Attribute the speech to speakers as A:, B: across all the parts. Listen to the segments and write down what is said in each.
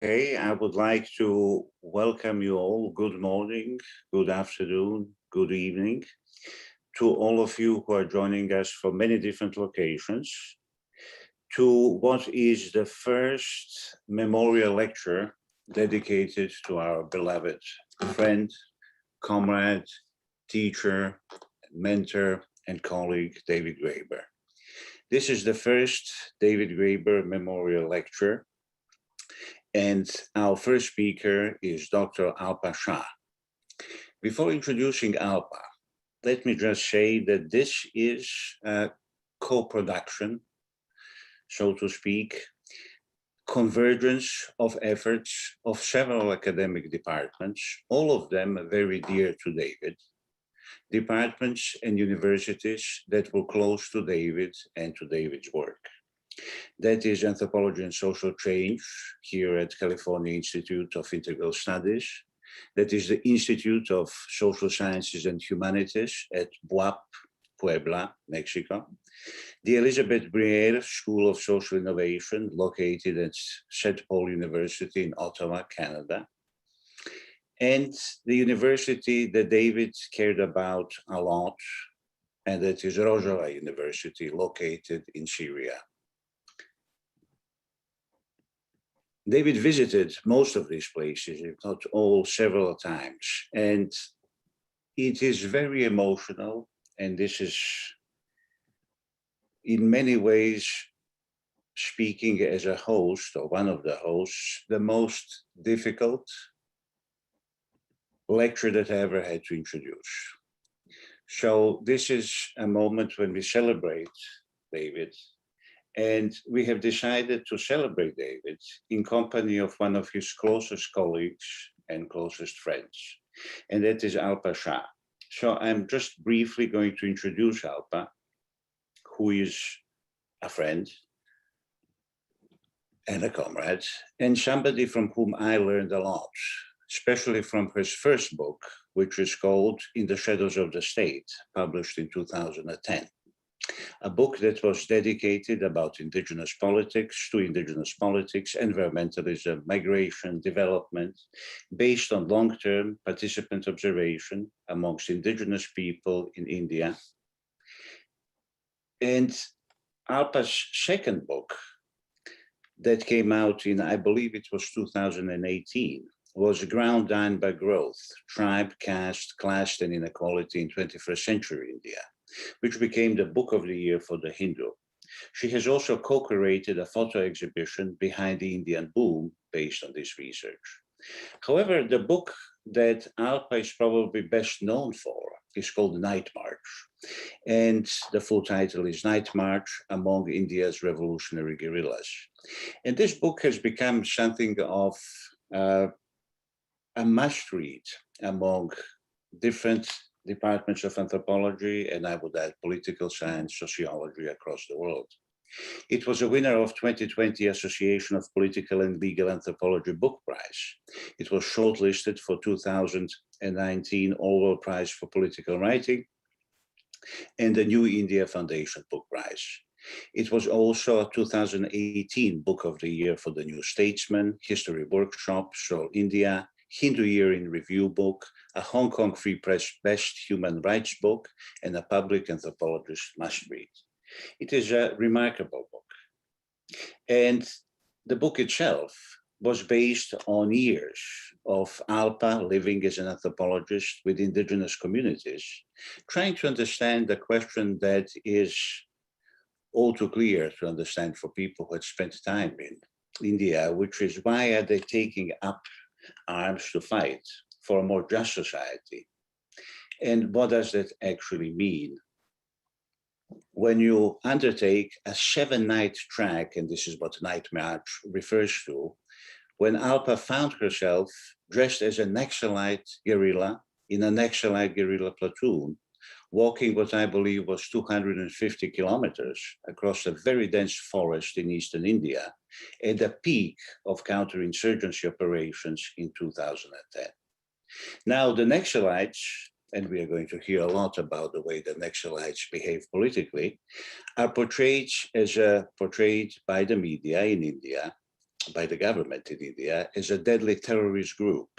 A: Okay, I would like to welcome you all. Good morning, good afternoon, good evening to all of you who are joining us from many different locations to what is the first memorial lecture dedicated to our beloved friend, comrade, teacher, mentor, and colleague, David Graeber. This is the first David Graeber Memorial Lecture, and our first speaker is Dr. wAlpa Shah. Before introducing wAlpa, let me just say that this is a co-production, so to speak, convergence of efforts of several academic departments, all of them very dear to David, departments and universities that were close to David and to David's work. That is Anthropology and Social Change here at Kalyani Institute of Integral Studies. That is the Institute of Social Sciences and Humanities at wAlpa, Puebla, Mexico. The Elizabeth Briere School of Social Innovation, located at St. Paul University in Ottawa, Canada. And the university that David cared about a lot, and that is Rojava University, located in Syria. David visited most of these places, if not all, several times. And it is very emotional. And this is, in many ways, speaking as a host or one of the hosts, the most difficult lecture that I ever had to introduce. So this is a moment when we celebrate David. And we have decided to celebrate David in company of one of his closest colleagues and closest friends, and that is wAlpa Shah. So I'm just briefly going to introduce wAlpa, who is a friend and a comrade, and somebody from whom I learned a lot, especially from his first book, which is called In the Shadows of the State, published in 2010. A book that was dedicated about Indigenous politics, environmentalism, migration, development, based on long-term participant observation amongst Indigenous people in India. And wAlpa's second book that came out in, I believe it was 2018, was Ground Down by Growth, Tribe, Caste, Class and Inequality in 21st Century India, which became the book of the year for the Hindu. She has also co-curated a photo exhibition, Behind the Indian Boom, based on this research. However, the book that wAlpa is probably best known for is called Night March. And the full title is Night March Among India's Revolutionary Guerrillas. And this book has become something of a must-read among different departments of anthropology, and I would add political science, sociology across the world. It was a winner of 2020 Association of Political and Legal Anthropology Book Prize. It was shortlisted for 2019 Orwell Prize for Political Writing and the New India Foundation Book Prize. It was also a 2018 Book of the Year for the New Statesman, History Workshop, So India, Hindu Year in Review book, a Hong Kong Free Press Best Human Rights book, and a public anthropologist must read. It is a remarkable book. And the book itself was based on years of wAlpa living as an anthropologist with indigenous communities, trying to understand the question that is all too clear to understand for people who had spent time in India, which is why are they taking up arms to fight for a more just society? And what does that actually mean? When you undertake a 7-night trek, and this is what Night March refers to, when wAlpa found herself dressed as a Naxalite guerrilla in a Naxalite guerrilla platoon, walking what I believe was 250 kilometers across a very dense forest in eastern India at the peak of counterinsurgency operations in 2010. Now, the Naxalites, and we are going to hear a lot about the way the Naxalites behave politically, are portrayed by the media in India by the government in India as a deadly terrorist group.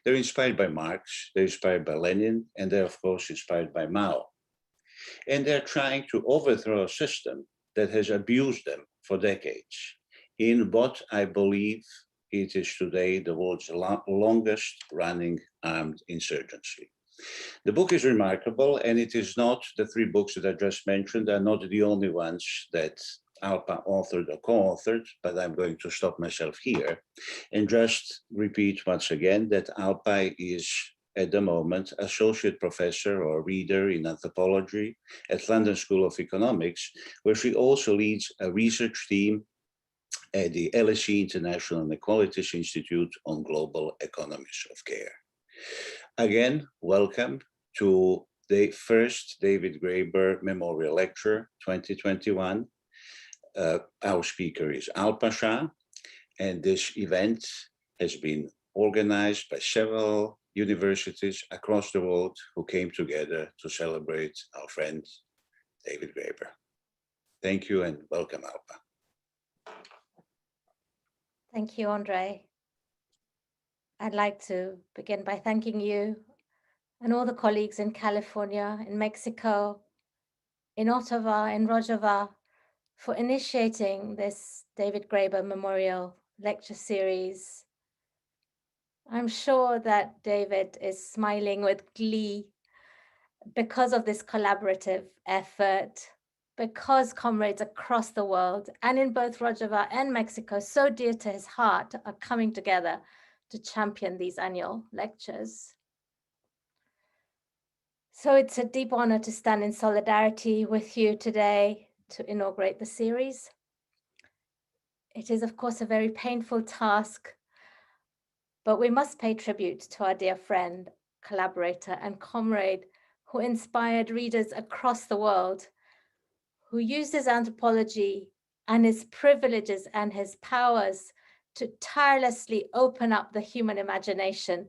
A: They're inspired by Marx, they're inspired by Lenin, and they're, of course, inspired by Mao. And they're trying to overthrow a system that has abused them for decades in what I believe it is today the world's longest running armed insurgency. The book is remarkable, and it is not the three books that I just mentioned are not the only ones that wAlpa authored or co-authored, but I'm going to stop myself here and just repeat once again that wAlpa is at the moment associate professor or reader in anthropology at London School of Economics, where she also leads a research team at the LSE International Inequalities Institute on Global Economies of Care. Again, welcome to the first David Graeber Memorial Lecture 2021. Our speaker is wAlpa Shah, and this event has been organized by several universities across the world who came together to celebrate our friend David Graeber. Thank you and welcome, wAlpa.
B: Thank you, Andre. I'd like to begin by thanking you and all the colleagues in California, in Mexico, in Ottawa, in Rojava, for initiating this David Graeber Memorial Lecture Series. I'm sure that David is smiling with glee because of this collaborative effort, because comrades across the world and in both Rojava and Mexico, so dear to his heart, are coming together to champion these annual lectures. So it's a deep honor to stand in solidarity with you today to inaugurate the series. It is, of course, a very painful task, but we must pay tribute to our dear friend, collaborator, and comrade who inspired readers across the world, who used his anthropology and his privileges and his powers to tirelessly open up the human imagination,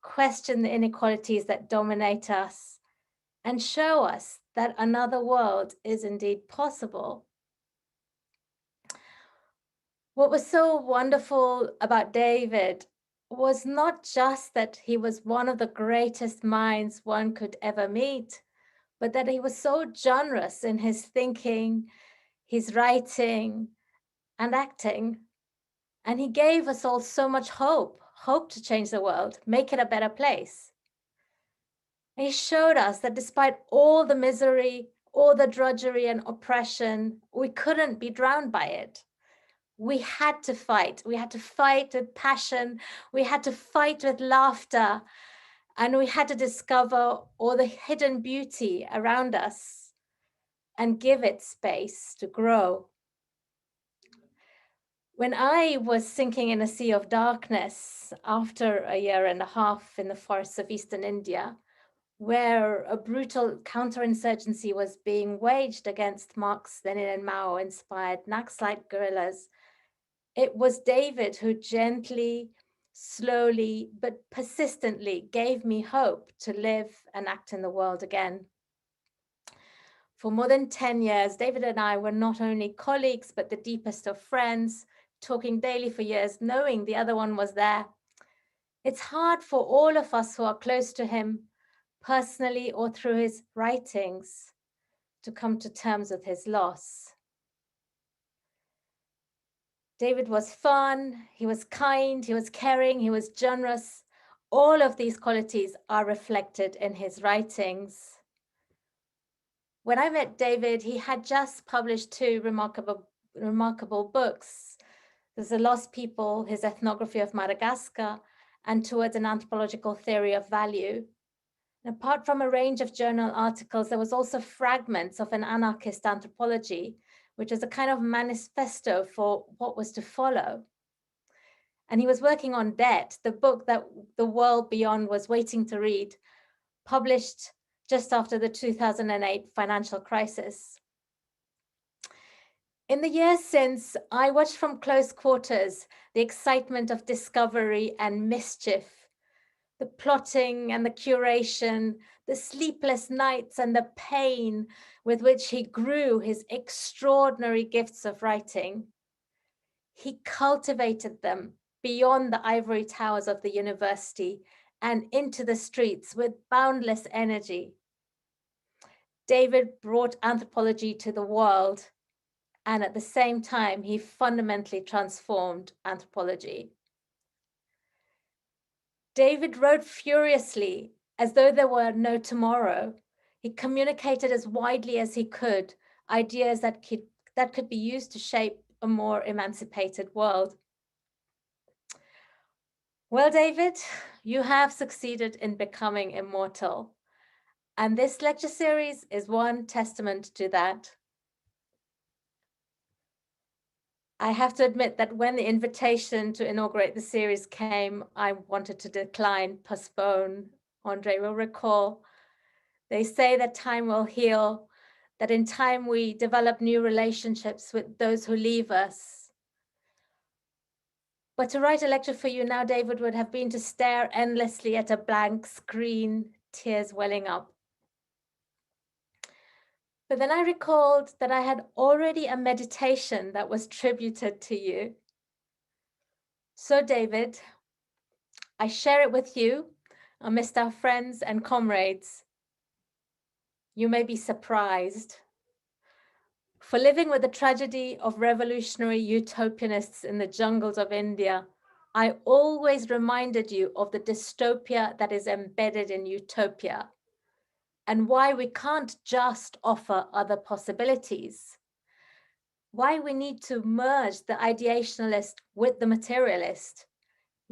B: question the inequalities that dominate us, and show us that another world is indeed possible. What was so wonderful about David was not just that he was one of the greatest minds one could ever meet, but that he was so generous in his thinking, his writing, and acting. And he gave us all so much hope to change the world, make it a better place. And he showed us that despite all the misery, all the drudgery and oppression, we couldn't be drowned by it. We had to fight. We had to fight with passion. We had to fight with laughter. And we had to discover all the hidden beauty around us and give it space to grow. When I was sinking in a sea of darkness after a year and a half in the forests of Eastern India, where a brutal counterinsurgency was being waged against Marx, Lenin, and Mao-inspired Naxalite guerrillas, it was David who gently, slowly, but persistently gave me hope to live and act in the world again. For more than 10 years, David and I were not only colleagues, but the deepest of friends, talking daily for years, knowing the other one was there. It's hard for all of us who are close to him, personally or through his writings, to come to terms with his loss. David was fun, he was kind, he was caring, he was generous. All of these qualities are reflected in his writings. When I met David, he had just published two remarkable books. There's The Lost People, his ethnography of Madagascar, and Towards an Anthropological Theory of Value. And apart from a range of journal articles, there was also fragments of an anarchist anthropology, which is a kind of manifesto for what was to follow. And he was working on Debt, the book that the world beyond was waiting to read, published just after the 2008 financial crisis. In the years since, I watched from close quarters the excitement of discovery and mischief, the plotting and the curation, the sleepless nights and the pain with which he grew his extraordinary gifts of writing. He cultivated them beyond the ivory towers of the university and into the streets with boundless energy. David brought anthropology to the world, and at the same time, he fundamentally transformed anthropology. David wrote furiously, as though there were no tomorrow. He communicated as widely as he could ideas that could be used to shape a more emancipated world. Well, David, you have succeeded in becoming immortal, and this lecture series is one testament to that. I have to admit that when the invitation to inaugurate the series came, I wanted to decline, postpone. Andre will recall. They say that time will heal, that in time we develop new relationships with those who leave us. But to write a lecture for you now, David, would have been to stare endlessly at a blank screen, tears welling up. But then I recalled that I had already a meditation that was tributed to you. So, David, I share it with you amidst our friends and comrades. You may be surprised. For living with the tragedy of revolutionary utopianists in the jungles of India, I always reminded you of the dystopia that is embedded in utopia and why we can't just offer other possibilities. Why we need to merge the ideationalist with the materialist,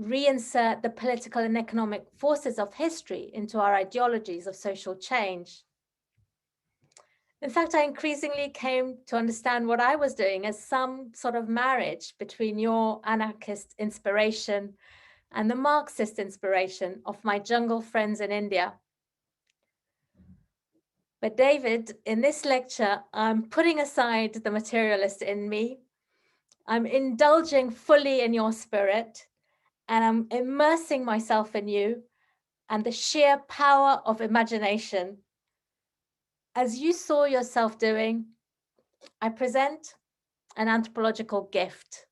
B: reinsert the political and economic forces of history into our ideologies of social change. In fact, I increasingly came to understand what I was doing as some sort of marriage between your anarchist inspiration and the Marxist inspiration of my jungle friends in India. But David, in this lecture, I'm putting aside the materialist in me. I'm indulging fully in your spirit, and I'm immersing myself in you and the sheer power of imagination. As you saw yourself doing, I present an anthropological gift,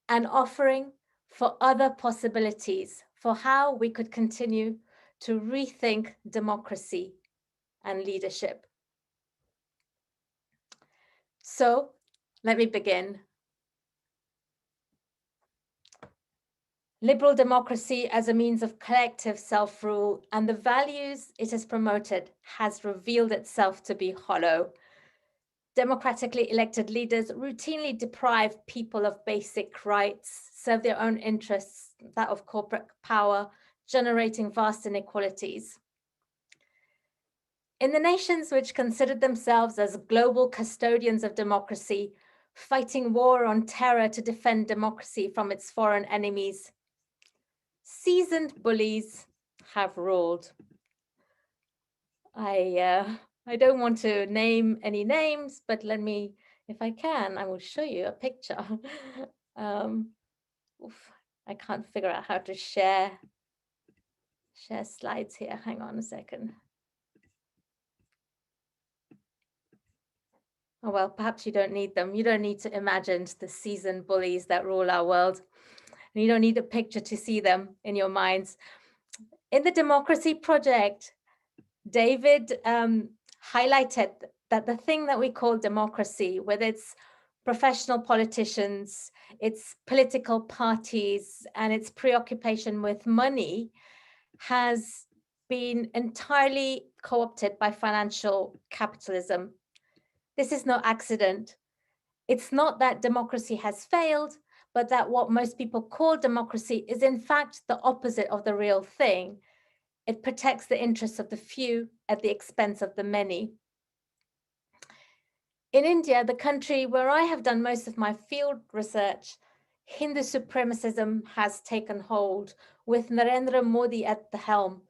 B: an offering for other possibilities for how we could continue to rethink democracy and leadership. So let me begin. Liberal democracy as a means of collective self-rule and the values it has promoted has revealed itself to be hollow. Democratically elected leaders routinely deprive people of basic rights, serve their own interests, that of corporate power, generating vast inequalities. In the nations which considered themselves as global custodians of democracy, fighting war on terror to defend democracy from its foreign enemies, seasoned bullies have ruled. I don't want to name any names, but let me, if I can, I will show you a picture. I can't figure out how to share slides here. Hang on a second. Oh, well, perhaps you don't need them. You don't need to imagine the seasoned bullies that rule our world. And you don't need a picture to see them in your minds. In the Democracy Project, David highlighted that the thing that we call democracy, with its professional politicians, its political parties, and its preoccupation with money, has been entirely co-opted by financial capitalism. This is no accident. It's not that democracy has failed, but that what most people call democracy is in fact the opposite of the real thing. It protects the interests of the few at the expense of the many. In India, the country where I have done most of my field research, Hindu supremacism has taken hold, with Narendra Modi at the helm,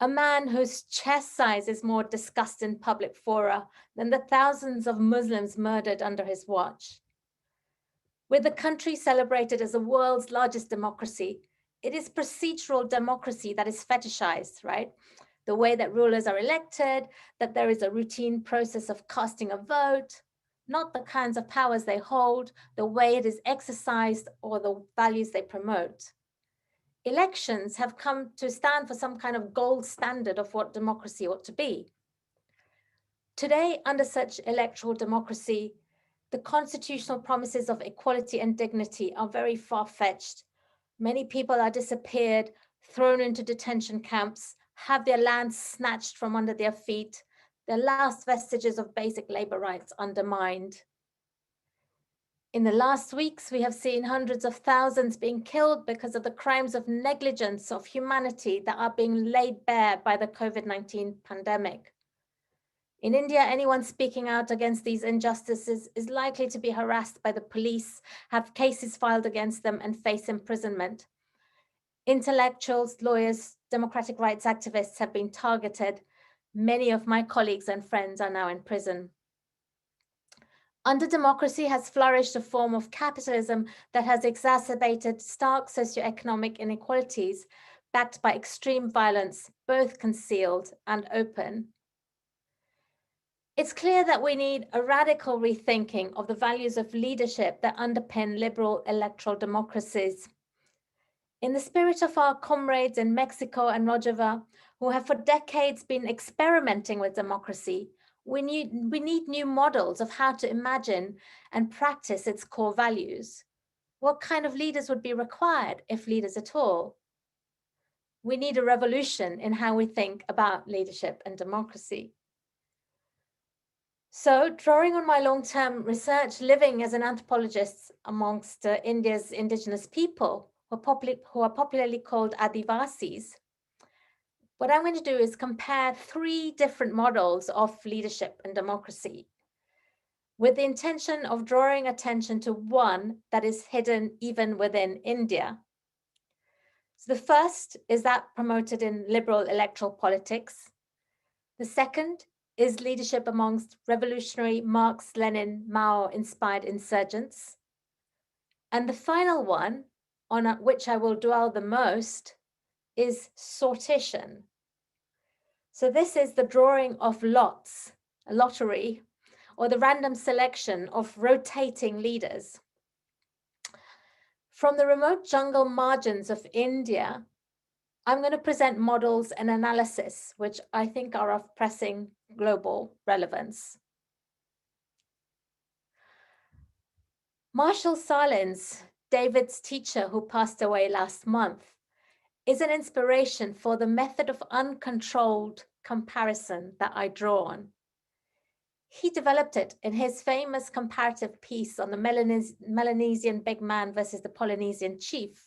B: a man whose chest size is more discussed in public fora than the thousands of Muslims murdered under his watch. With the country celebrated as the world's largest democracy, it is procedural democracy that is fetishized, right? The way that rulers are elected, that there is a routine process of casting a vote, not the kinds of powers they hold, the way it is exercised, or the values they promote. Elections have come to stand for some kind of gold standard of what democracy ought to be. Today, under such electoral democracy, the constitutional promises of equality and dignity are very far-fetched. Many people are disappeared, thrown into detention camps, have their lands snatched from under their feet, their last vestiges of basic labor rights undermined. In the last weeks, we have seen hundreds of thousands being killed because of the crimes of negligence of humanity that are being laid bare by the COVID-19 pandemic. In India, anyone speaking out against these injustices is likely to be harassed by the police, have cases filed against them, and face imprisonment. Intellectuals, lawyers, democratic rights activists have been targeted. Many of my colleagues and friends are now in prison. Under democracy has flourished a form of capitalism that has exacerbated stark socioeconomic inequalities, backed by extreme violence, both concealed and open. It's clear that we need a radical rethinking of the values of leadership that underpin liberal electoral democracies. In the spirit of our comrades in Mexico and Rojava, who have for decades been experimenting with democracy, we need new models of how to imagine and practice its core values. What kind of leaders would be required, if leaders at all? We need a revolution in how we think about leadership and democracy. So, drawing on my long-term research, living as an anthropologist amongst India's indigenous people, who are popularly called Adivasis, what I'm going to do is compare 3 different models of leadership and democracy, with the intention of drawing attention to one that is hidden even within India. So the first is that promoted in liberal electoral politics. The second is leadership amongst revolutionary Marx, Lenin, Mao-inspired insurgents. And the final one, on which I will dwell the most, is sortition. So this is the drawing of lots, a lottery, or the random selection of rotating leaders. From the remote jungle margins of India, I'm going to present models and analysis which I think are of pressing global relevance. Marshall Salins, David's teacher who passed away last month, is an inspiration for the method of uncontrolled comparison that I draw on. He developed it in his famous comparative piece on the Melanesian big man versus the Polynesian chief.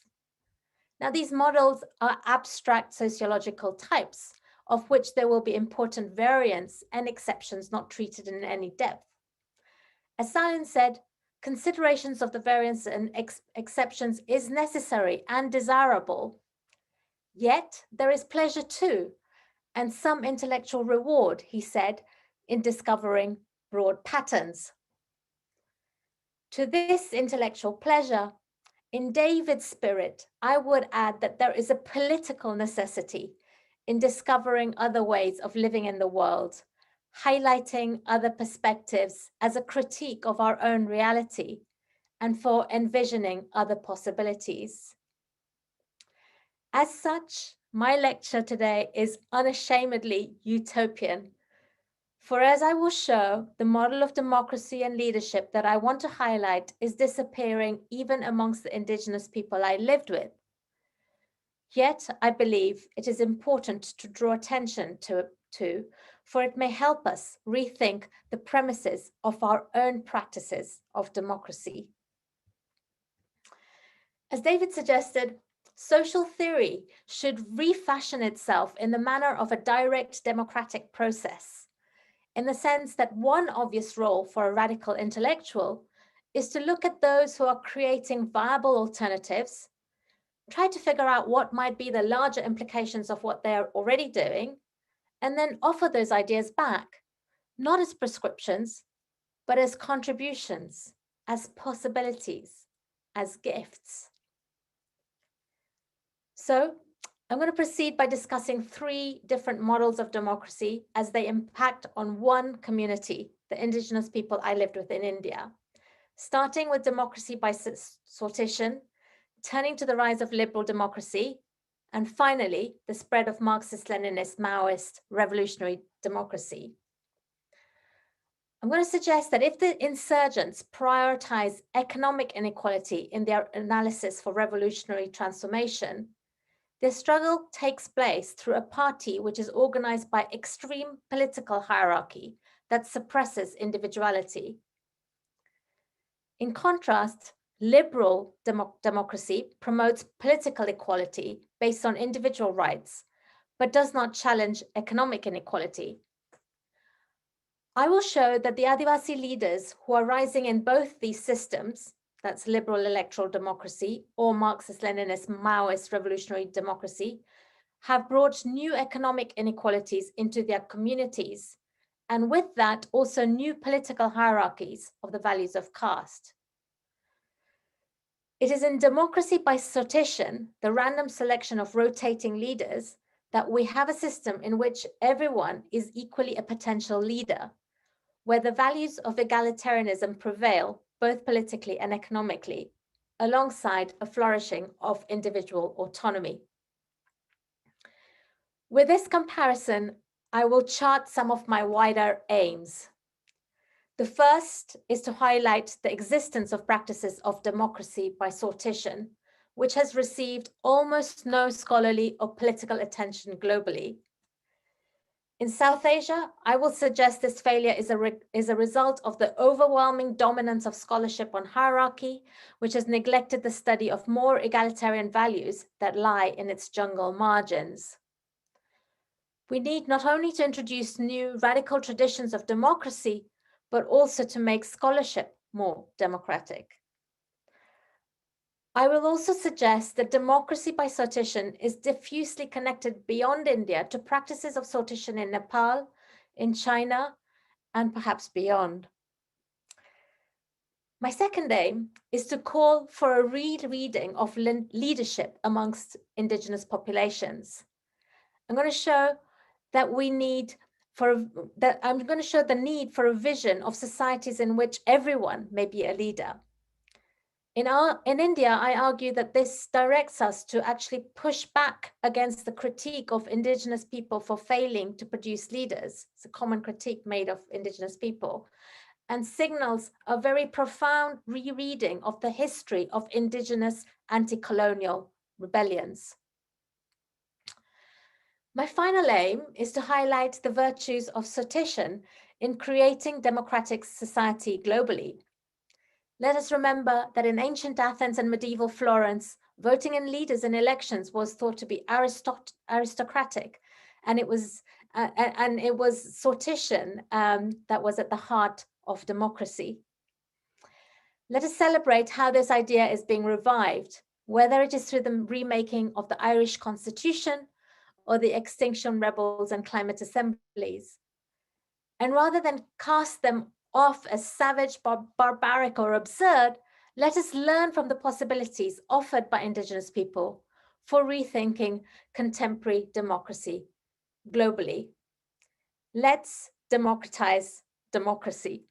B: Now, these models are abstract sociological types, of which there will be important variants and exceptions not treated in any depth. As Salins said, considerations of the variants and exceptions is necessary and desirable. Yet there is pleasure too, and some intellectual reward, he said, in discovering broad patterns. To this intellectual pleasure, in David's spirit, I would add that there is a political necessity in discovering other ways of living in the world, highlighting other perspectives as a critique of our own reality, and for envisioning other possibilities. As such, my lecture today is unashamedly utopian. For as I will show, the model of democracy and leadership that I want to highlight is disappearing even amongst the indigenous people I lived with. Yet, I believe it is important to draw attention to, for it may help us rethink the premises of our own practices of democracy. As David suggested, social theory should refashion itself in the manner of a direct democratic process, in the sense that one obvious role for a radical intellectual is to look at those who are creating viable alternatives, try to figure out what might be the larger implications of what they're already doing, and then offer those ideas back, not as prescriptions, but as contributions, as possibilities, as gifts. So I'm going to proceed by discussing 3 different models of democracy as they impact on one community, the indigenous people I lived with in India, starting with democracy by sortition, turning to the rise of liberal democracy, and finally, the spread of Marxist-Leninist, Maoist, revolutionary democracy. I'm going to suggest that if the insurgents prioritize economic inequality in their analysis for revolutionary transformation, their struggle takes place through a party which is organized by extreme political hierarchy that suppresses individuality. In contrast, liberal democracy promotes political equality based on individual rights, but does not challenge economic inequality. I will show that the Adivasi leaders who are rising in both these systems, that's liberal electoral democracy or Marxist-Leninist Maoist revolutionary democracy, have brought new economic inequalities into their communities, and with that also new political hierarchies of the values of caste. It is in democracy by sortition, the random selection of rotating leaders, that we have a system in which everyone is equally a potential leader, where the values of egalitarianism prevail, both politically and economically, alongside a flourishing of individual autonomy. With this comparison, I will chart some of my wider aims. The first is to highlight the existence of practices of democracy by sortition, which has received almost no scholarly or political attention globally. In South Asia, I will suggest this failure is a result of the overwhelming dominance of scholarship on hierarchy, which has neglected the study of more egalitarian values that lie in its jungle margins. We need not only to introduce new radical traditions of democracy, but also to make scholarship more democratic. I will also suggest that democracy by sortition is diffusely connected beyond India to practices of sortition in Nepal, in China, and perhaps beyond. My second aim is to call for a rereading of leadership amongst indigenous populations. I'm going to show that I'm going to show the need for a vision of societies in which everyone may be a leader. In India, I argue that this directs us to actually push back against the critique of indigenous people for failing to produce leaders. It's a common critique made of indigenous people, and signals a very profound rereading of the history of indigenous anti-colonial rebellions. My final aim is to highlight the virtues of sortition in creating democratic society globally. Let us remember that in ancient Athens and medieval Florence, voting in leaders in elections was thought to be aristocratic, and it was sortition that was at the heart of democracy. Let us celebrate how this idea is being revived, whether it is through the remaking of the Irish Constitution or the Extinction Rebels and Climate Assemblies. And rather than cast them off as savage, barbaric, or absurd, let us learn from the possibilities offered by indigenous people for rethinking contemporary democracy globally. Let's democratize democracy.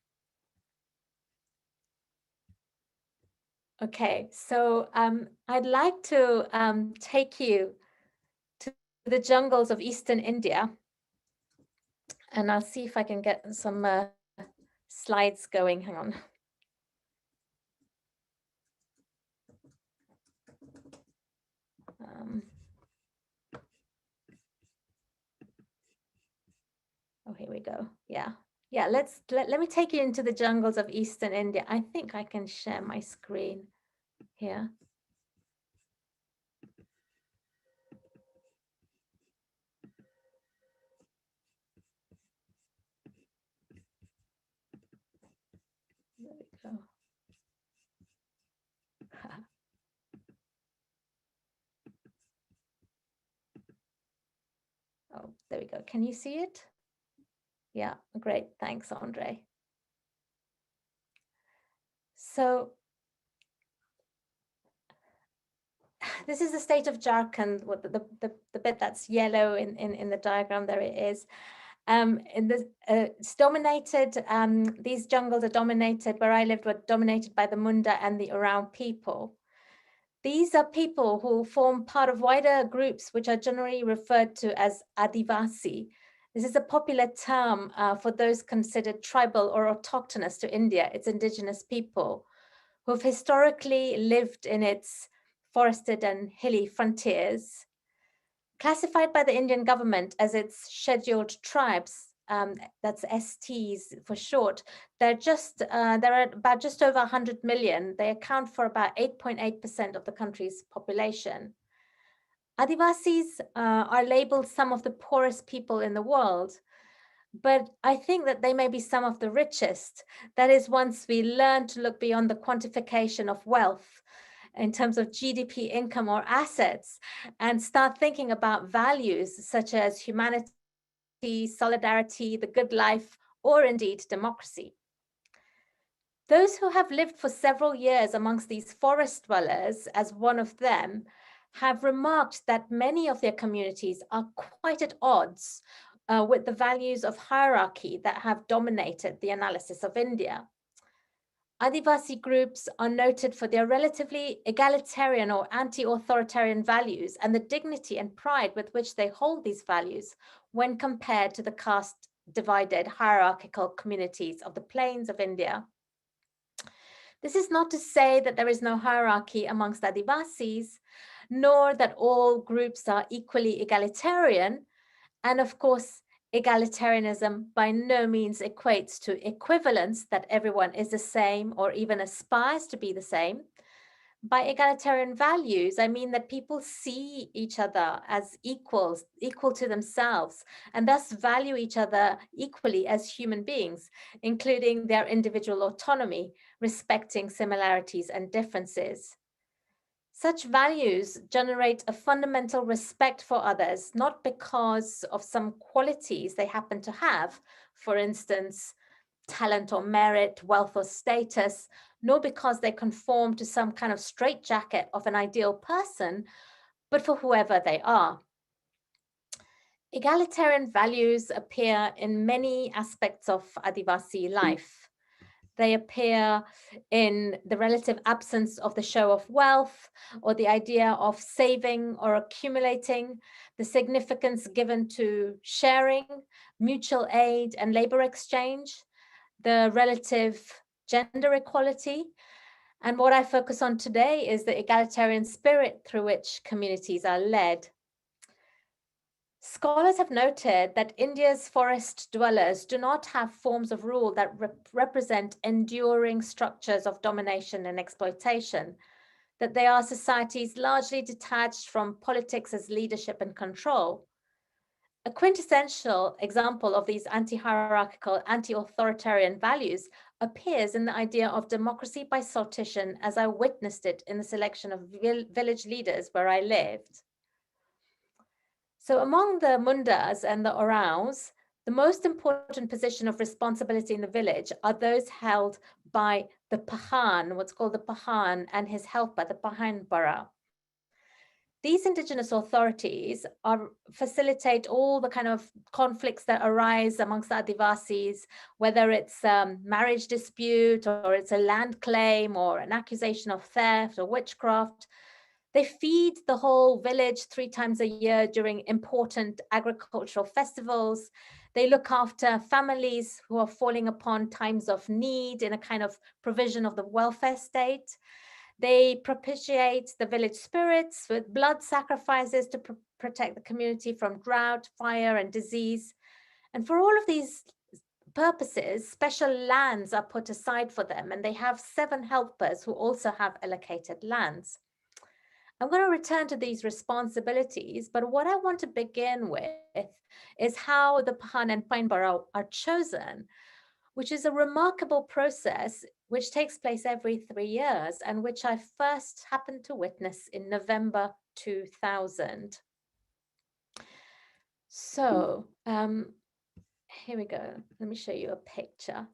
B: Okay, so I'd like to take you to the jungles of Eastern India, and I'll see if I can get some slides going. Hang on. Oh, here we go. Yeah. Let me take you into the jungles of Eastern India. I think I can share my screen here. There we go. Oh, there we go. Can you see it? Yeah, great. Thanks, Andre. So this is the state of Jharkhand, the bit that's yellow in the diagram, there it is. It's dominated, these jungles are dominated, where I lived, were dominated by the Munda and the Oraon people. These are people who form part of wider groups which are generally referred to as Adivasi. This is a popular term for those considered tribal or autochthonous to India, its indigenous people, who've historically lived in its forested and hilly frontiers. Classified by the Indian government as its scheduled tribes, that's STs for short, there are about just over 100 million. They account for about 8.8% of the country's population. Adivasis are labeled some of the poorest people in the world, but I think that they may be some of the richest. That is, once we learn to look beyond the quantification of wealth in terms of GDP, income, or assets, and start thinking about values such as humanity, solidarity, the good life, or indeed democracy. Those who have lived for several years amongst these forest dwellers, as one of them, have remarked that many of their communities are quite at odds with the values of hierarchy that have dominated the analysis of India. Adivasi groups are noted for their relatively egalitarian or anti-authoritarian values and the dignity and pride with which they hold these values when compared to the caste-divided hierarchical communities of the plains of India. This is not to say that there is no hierarchy amongst Adivasis, nor that all groups are equally egalitarian. And of course, egalitarianism by no means equates to equivalence, that everyone is the same or even aspires to be the same. By egalitarian values, I mean that people see each other as equals, equal to themselves, and thus value each other equally as human beings, including their individual autonomy, respecting similarities and differences. Such values generate a fundamental respect for others, not because of some qualities they happen to have, for instance, talent or merit, wealth or status, nor because they conform to some kind of straitjacket of an ideal person, but for whoever they are. Egalitarian values appear in many aspects of Adivasi life. They appear in the relative absence of the show of wealth, or the idea of saving or accumulating, the significance given to sharing, mutual aid, and labor exchange, the relative gender equality. And what I focus on today is the egalitarian spirit through which communities are led. Scholars have noted that India's forest dwellers do not have forms of rule that represent enduring structures of domination and exploitation, that they are societies largely detached from politics as leadership and control. A quintessential example of these anti-hierarchical, anti-authoritarian values appears in the idea of democracy by sortition, as I witnessed it in the selection of village leaders where I lived. So among the Mundas and the Oraons, the most important position of responsibility in the village are those held by the Pahan, what's called the Pahan, and his helper, the Pahan Bara. These indigenous authorities facilitate all the kind of conflicts that arise amongst the Adivasis, whether it's a marriage dispute or it's a land claim or an accusation of theft or witchcraft. They feed the whole village 3 times a year during important agricultural festivals. They look after families who are falling upon times of need in a kind of provision of the welfare state. They propitiate the village spirits with blood sacrifices to protect the community from drought, fire, and disease. And for all of these purposes, special lands are put aside for them, and they have 7 helpers who also have allocated lands. I'm going to return to these responsibilities, but what I want to begin with is how the Pahan and Painbara are chosen, which is a remarkable process which takes place every 3 years and which I first happened to witness in November 2000. So here we go. Let me show you a picture.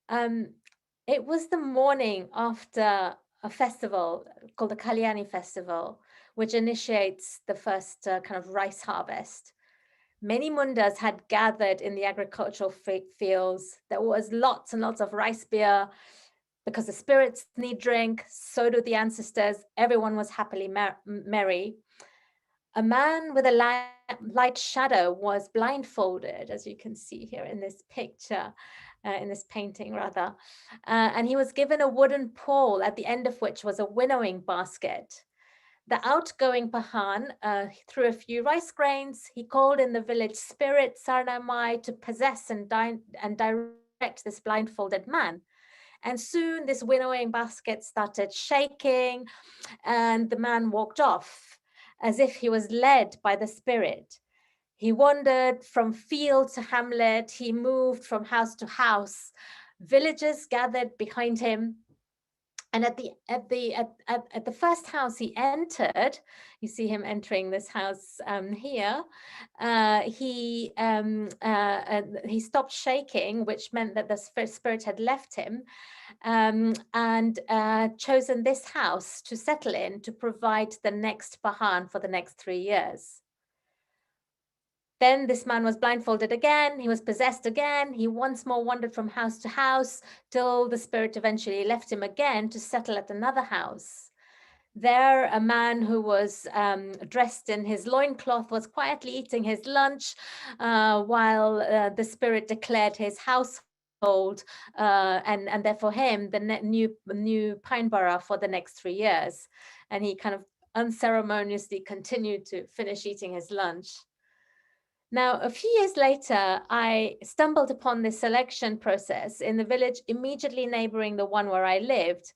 B: It was the morning after a festival called the Kalyani Festival, which initiates the first kind of rice harvest. Many mundas had gathered in the agricultural fields. There was lots and lots of rice beer because the spirits need drink, so do the ancestors. Everyone was happily merry. A man with a light shadow was blindfolded, as you can see here in this picture, in this painting rather. And he was given a wooden pole at the end of which was a winnowing basket. The outgoing Pahan threw a few rice grains. He called in the village spirit Sarnamai to possess and direct this blindfolded man. And soon this winnowing basket started shaking and the man walked off as if he was led by the spirit. He wandered from field to hamlet. He moved from house to house. Villagers gathered behind him. And at the first house he entered, you see him entering this house here. He stopped shaking, which meant that the spirit had left him, and chosen this house to settle in to provide the next Pahan for the next 3 years. Then this man was blindfolded again, he was possessed again, he once more wandered from house to house till the spirit eventually left him again to settle at another house. There, a man who was dressed in his loincloth was quietly eating his lunch while the spirit declared his household and therefore him the new pine borough for the next 3 years. And he kind of unceremoniously continued to finish eating his lunch. Now, a few years later, I stumbled upon this selection process in the village immediately neighboring the one where I lived.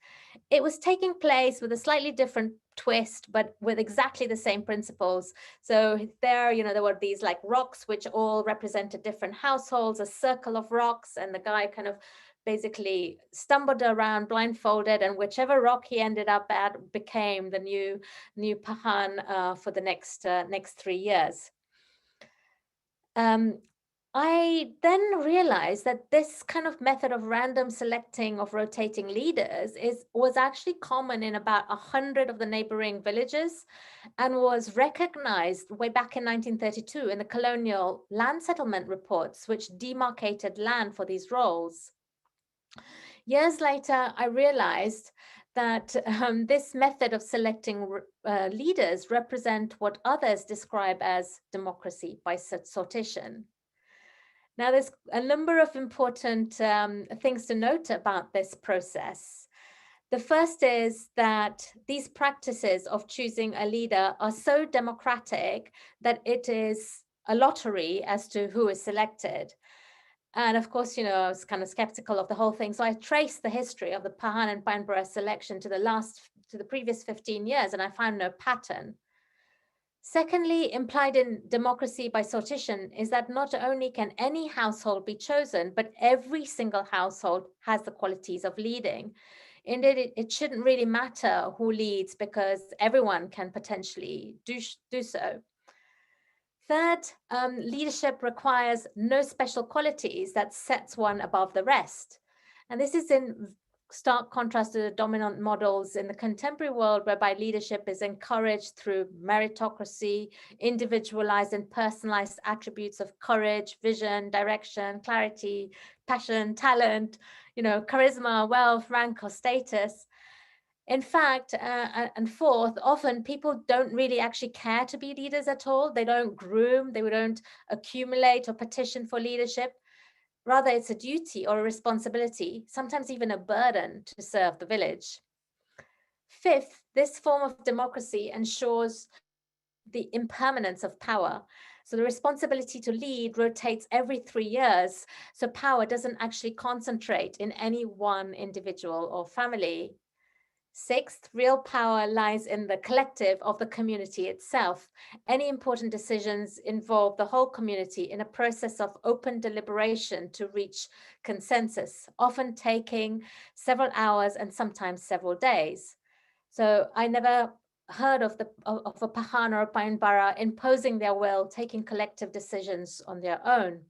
B: It was taking place with a slightly different twist, but with exactly the same principles. So there, there were these like rocks, which all represented different households, a circle of rocks, and the guy kind of basically stumbled around blindfolded, and whichever rock he ended up at became the new Pahan for the next 3 years. I then realized that this kind of method of random selecting of rotating leaders was actually common in about 100 of the neighboring villages and was recognized way back in 1932 in the colonial land settlement reports, which demarcated land for these roles. Years later, I realized that this method of selecting leaders represent what others describe as democracy by sortition. Now, there's a number of important things to note about this process. The first is that these practices of choosing a leader are so democratic that it is a lottery as to who is selected. And of course, I was kind of skeptical of the whole thing. So I traced the history of the Pahan and Pine Borough selection to the previous 15 years, and I found no pattern. Secondly, implied in democracy by sortition is that not only can any household be chosen, but every single household has the qualities of leading. Indeed, it shouldn't really matter who leads because everyone can potentially do so. Third, leadership requires no special qualities that sets one above the rest. And this is in stark contrast to the dominant models in the contemporary world, whereby leadership is encouraged through meritocracy, individualized and personalized attributes of courage, vision, direction, clarity, passion, talent, charisma, wealth, rank, or status. In fact, and fourth, often people don't really actually care to be leaders at all. They don't groom, they don't accumulate or petition for leadership. Rather, it's a duty or a responsibility, sometimes even a burden to serve the village. Fifth, this form of democracy ensures the impermanence of power. So the responsibility to lead rotates every 3 years. So power doesn't actually concentrate in any one individual or family. Sixth, real power lies in the collective of the community itself. Any important decisions involve the whole community in a process of open deliberation to reach consensus, often taking several hours and sometimes several days. So I never heard of a Pahan or a Pine Borough imposing their will, taking collective decisions on their own.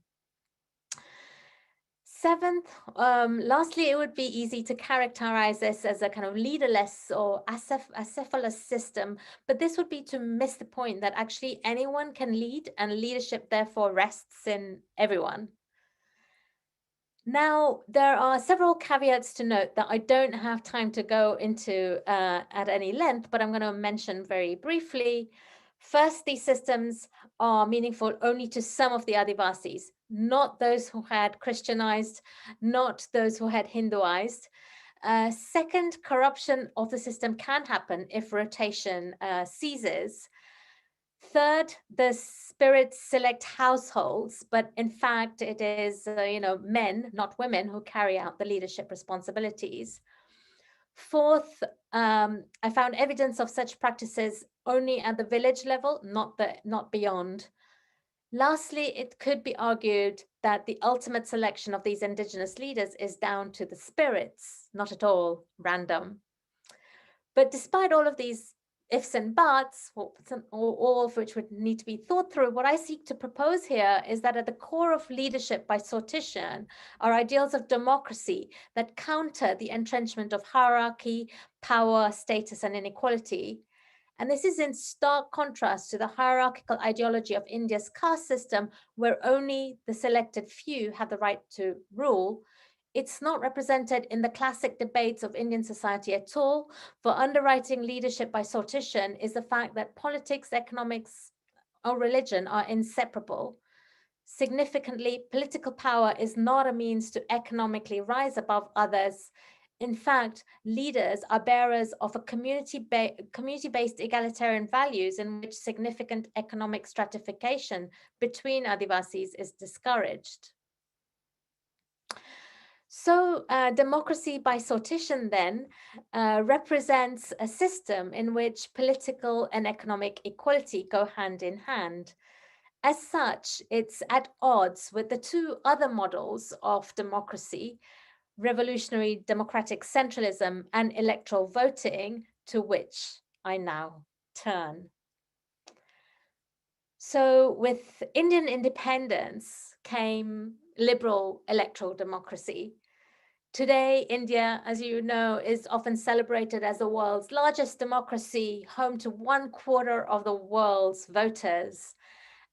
B: Seventh, lastly, it would be easy to characterize this as a kind of leaderless or acephalous system, but this would be to miss the point that actually anyone can lead, and leadership therefore rests in everyone. Now, there are several caveats to note that I don't have time to go into at any length, but I'm going to mention very briefly. First, these systems are meaningful only to some of the Adivasis, not those who had Christianized, not those who had Hinduized. Second, corruption of the system can happen if rotation ceases. Third, the spirits select households, but in fact, it is men, not women, who carry out the leadership responsibilities. Fourth, I found evidence of such practices only at the village level, not beyond. Lastly, it could be argued that the ultimate selection of these indigenous leaders is down to the spirits, not at all random. But despite all of these ifs and buts, all of which would need to be thought through, what I seek to propose here is that at the core of leadership by sortition are ideals of democracy that counter the entrenchment of hierarchy, power, status, and inequality. And this is in stark contrast to the hierarchical ideology of India's caste system, where only the selected few have the right to rule. It's not represented in the classic debates of Indian society at all. For underwriting leadership by sortition is the fact that politics, economics, or religion are inseparable. Significantly, political power is not a means to economically rise above others. In fact, leaders are bearers of a community-based egalitarian values in which significant economic stratification between Adivasis is discouraged. So democracy by sortition then represents a system in which political and economic equality go hand in hand. As such, it's at odds with the two other models of democracy, revolutionary democratic centralism and electoral voting, to which I now turn. So with Indian independence came liberal electoral democracy. Today, India, as you know, is often celebrated as the world's largest democracy, home to 1/4 of the world's voters.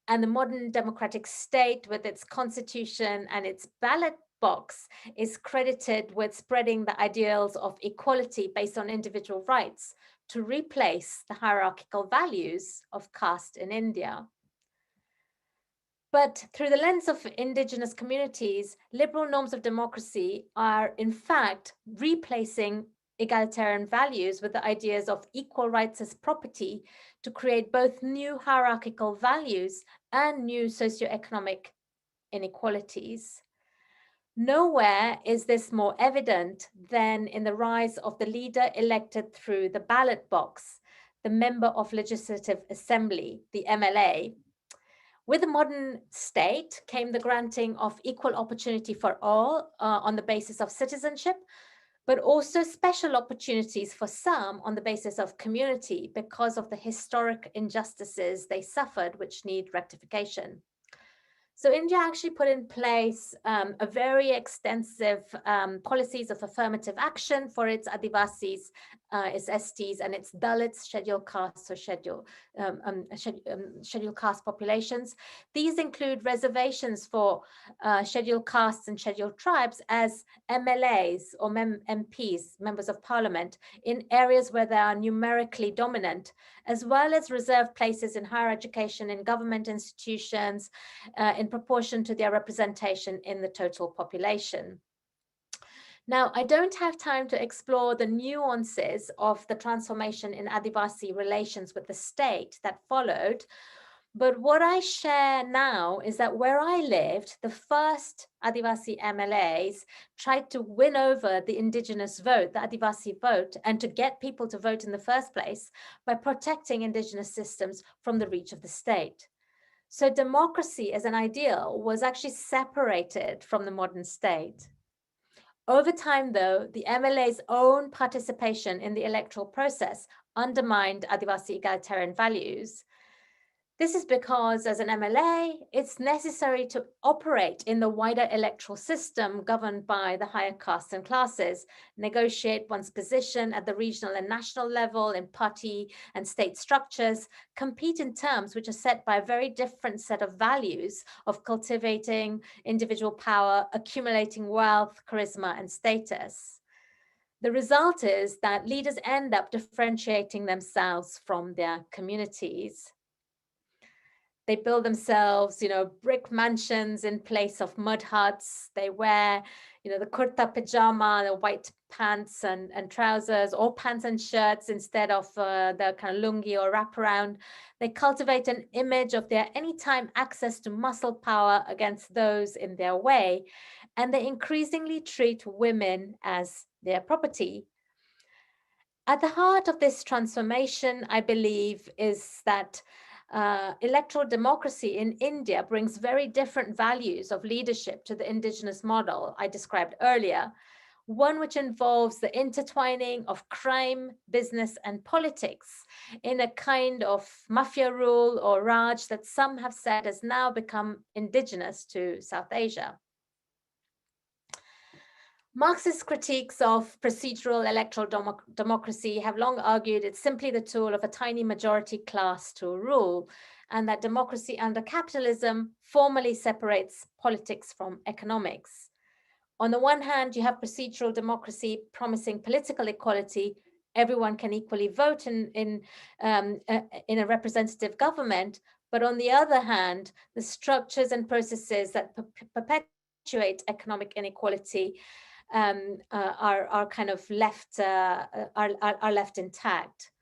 B: And the modern democratic state, with its constitution and its ballot box, is credited with spreading the ideals of equality based on individual rights to replace the hierarchical values of caste in India. But through the lens of indigenous communities, liberal norms of democracy are in fact replacing egalitarian values with the ideas of equal rights as property to create both new hierarchical values and new socioeconomic inequalities. Nowhere is this more evident than in the rise of the leader elected through the ballot box, the Member of Legislative Assembly, the MLA. With the modern state came the granting of equal opportunity for all on the basis of citizenship, but also special opportunities for some on the basis of community because of the historic injustices they suffered, which need rectification. So India actually put in place a very extensive policies of affirmative action for its Adivasis, its STs, and its Dalits, scheduled castes or scheduled caste populations. These include reservations for scheduled castes and scheduled tribes as MLAs or MPs, members of parliament, in areas where they are numerically dominant, as well as reserved places in higher education, in government institutions, in proportion to their representation in the total population. Now, I don't have time to explore the nuances of the transformation in Adivasi relations with the state that followed, but what I share now is that where I lived, the first Adivasi MLAs tried to win over the indigenous vote, the Adivasi vote, and to get people to vote in the first place by protecting indigenous systems from the reach of the state. So democracy as an ideal was actually separated from the modern state. Over time, though, the MLA's own participation in the electoral process undermined Adivasi egalitarian values. This is because as an MLA, it's necessary to operate in the wider electoral system governed by the higher castes and classes, negotiate one's position at the regional and national level in party and state structures, compete in terms which are set by a very different set of values of cultivating individual power, accumulating wealth, charisma, and status. The result is that leaders end up differentiating themselves from their communities. They build themselves, brick mansions in place of mud huts. They wear, the kurta pajama, the white pants and trousers, or pants and shirts instead of the kind of lungi or wraparound. They cultivate an image of their anytime access to muscle power against those in their way. And they increasingly treat women as their property. At the heart of this transformation, I believe, is that electoral democracy in India brings very different values of leadership to the indigenous model I described earlier, one which involves the intertwining of crime, business, and politics in a kind of mafia rule or Raj that some have said has now become indigenous to South Asia. Marxist critiques of procedural electoral democracy have long argued it's simply the tool of a tiny majority class to rule, and that democracy under capitalism formally separates politics from economics. On the one hand, you have procedural democracy promising political equality. Everyone can equally vote in a representative government. But on the other hand, the structures and processes that perpetuate economic inequality are kind of left are left intact.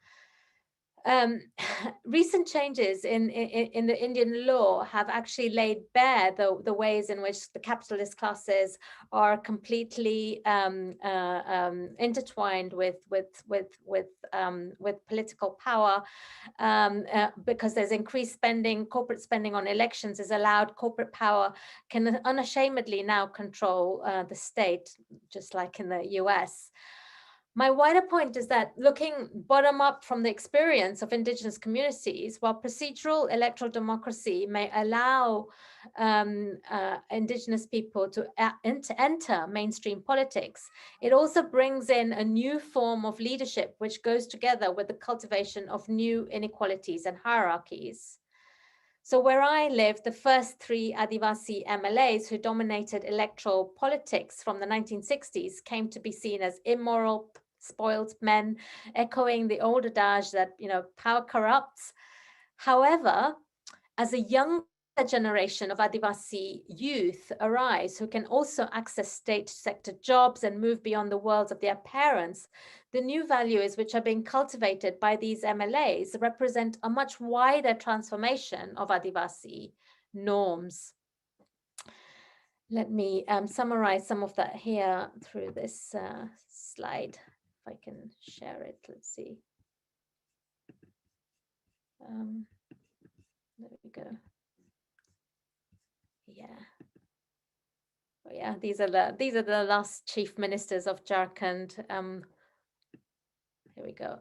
B: Recent changes in the Indian law have actually laid bare the ways in which the capitalist classes are completely intertwined with political power, because there's increased spending. Corporate spending on elections is allowed. Corporate power can unashamedly now control the state, just like in the US. My wider point is that looking bottom up from the experience of indigenous communities, while procedural electoral democracy may allow indigenous people to enter mainstream politics, it also brings in a new form of leadership which goes together with the cultivation of new inequalities and hierarchies. So where I live, the first three Adivasi MLAs who dominated electoral politics from the 1960s came to be seen as immoral, spoiled men, echoing the old adage that, power corrupts. However, as a young generation of Adivasi youth arise who can also access state sector jobs and move beyond the worlds of their parents, the new values which are being cultivated by these MLAs represent a much wider transformation of Adivasi norms. Let me summarize some of that here through this slide. If I can share it, let's see. There we go. Yeah. Oh yeah, these are the last chief ministers of Jharkhand. Here we go.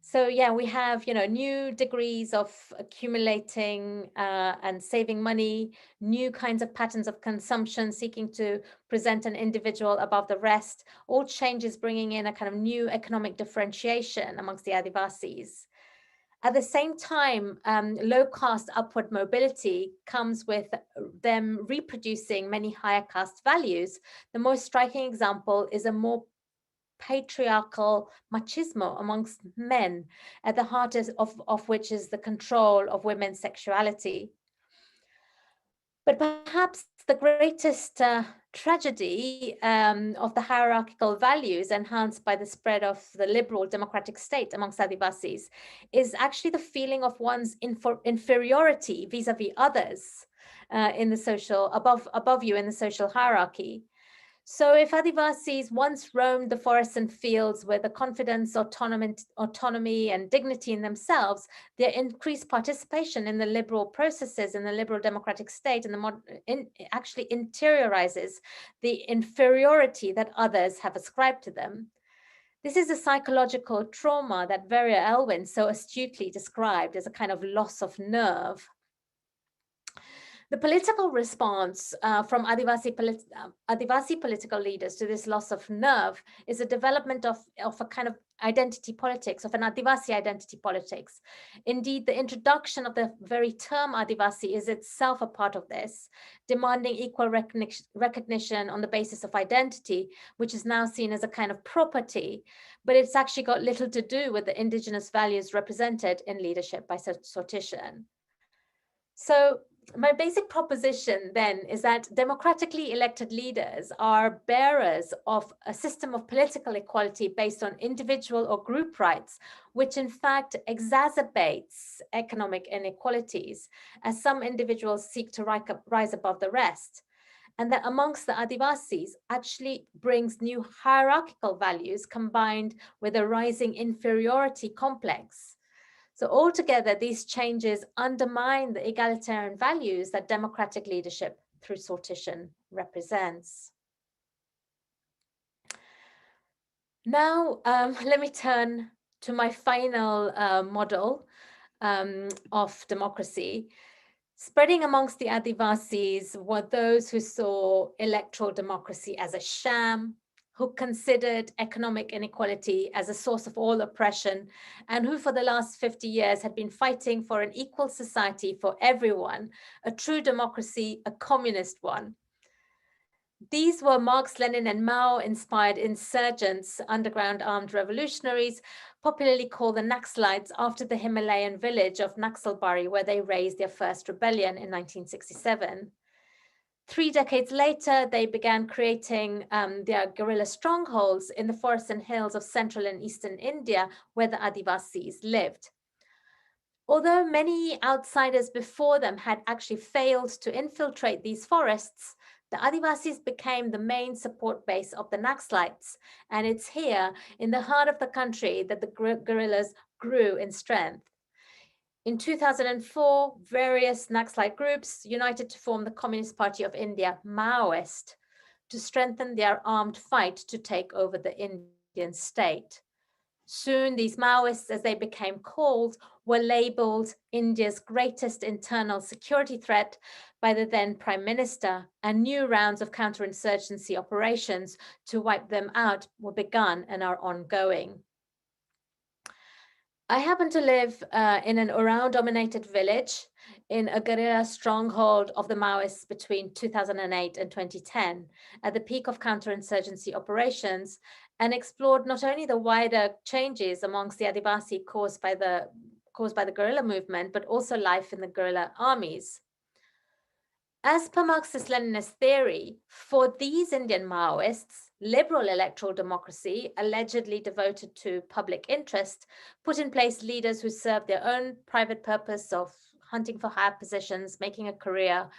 B: So yeah, we have new degrees of accumulating and saving money, new kinds of patterns of consumption, seeking to present an individual above the rest, all changes bringing in a kind of new economic differentiation amongst the Adivasis. At the same time, low caste upward mobility comes with them reproducing many higher caste values. The most striking example is a more patriarchal machismo amongst men, at the heart of which is the control of women's sexuality. But perhaps the greatest tragedy of the hierarchical values enhanced by the spread of the liberal democratic state amongst Adivasis is actually the feeling of one's inferiority vis-a-vis others in the social, above you in the social hierarchy. So if Adivasis once roamed the forests and fields with a confidence, autonomy and dignity in themselves, their increased participation in the liberal processes in the liberal democratic state and actually interiorizes the inferiority that others have ascribed to them. This is a psychological trauma that Vera Elwin so astutely described as a kind of loss of nerve. The political response from Adivasi political leaders to this loss of nerve is a development of a kind of identity politics, of an Adivasi identity politics. Indeed, the introduction of the very term Adivasi is itself a part of this, demanding equal recognition on the basis of identity, which is now seen as a kind of property, but it's actually got little to do with the indigenous values represented in leadership by sortition. So my basic proposition then is that democratically elected leaders are bearers of a system of political equality based on individual or group rights, which in fact exacerbates economic inequalities as some individuals seek to rise above the rest. And that amongst the Adivasis actually brings new hierarchical values combined with a rising inferiority complex. So altogether, these changes undermine the egalitarian values that democratic leadership through sortition represents. Now, let me turn to my final model of democracy. Spreading amongst the Adivasis were those who saw electoral democracy as a sham, who considered economic inequality as a source of all oppression, and who for the last 50 years had been fighting for an equal society for everyone, a true democracy, a communist one. These were Marx, Lenin, and Mao-inspired insurgents, underground armed revolutionaries, popularly called the Naxalites after the Himalayan village of Naxalbari, where they raised their first rebellion in 1967. 3 decades later, they began creating their guerrilla strongholds in the forests and hills of central and eastern India, where the Adivasis lived. Although many outsiders before them had actually failed to infiltrate these forests, the Adivasis became the main support base of the Naxalites, and it's here in the heart of the country that the guerrillas grew in strength. In 2004, various Naxalite groups united to form the Communist Party of India, Maoist, to strengthen their armed fight to take over the Indian state. Soon, these Maoists, as they became called, were labeled India's greatest internal security threat by the then Prime Minister, and new rounds of counterinsurgency operations to wipe them out were begun and are ongoing. I happen to live in an Oraon-dominated village in a guerrilla stronghold of the Maoists between 2008 and 2010, at the peak of counterinsurgency operations, and explored not only the wider changes amongst the Adivasi caused by the guerrilla movement, but also life in the guerrilla armies. As per Marxist-Leninist theory, for these Indian Maoists, liberal electoral democracy, allegedly devoted to public interest, put in place leaders who served their own private purpose of hunting for higher positions, making a career.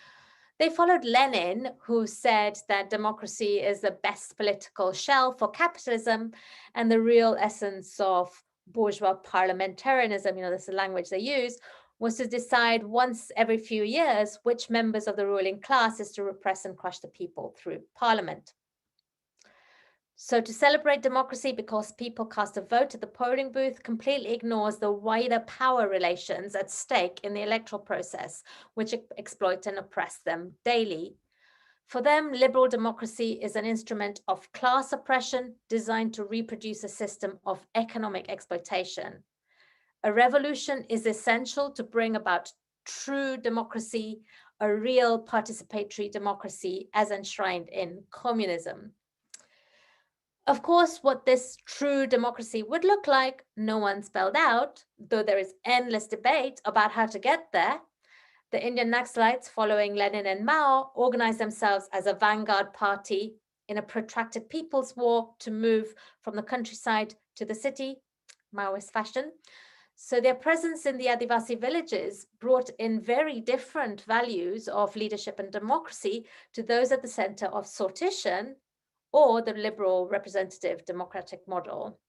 B: They followed Lenin, who said that democracy is the best political shell for capitalism and the real essence of bourgeois parliamentarism, this is the language they use, was to decide once every few years which members of the ruling class is to repress and crush the people through parliament. So to celebrate democracy because people cast a vote at the polling booth completely ignores the wider power relations at stake in the electoral process, which exploit and oppress them daily. For them, liberal democracy is an instrument of class oppression designed to reproduce a system of economic exploitation. A revolution is essential to bring about true democracy, a real participatory democracy as enshrined in communism. Of course, what this true democracy would look like, no one spelled out, though there is endless debate about how to get there. The Indian Naxalites, following Lenin and Mao, organized themselves as a vanguard party in a protracted people's war to move from the countryside to the city, Maoist fashion. So their presence in the Adivasi villages brought in very different values of leadership and democracy to those at the center of sortition or the liberal representative democratic model.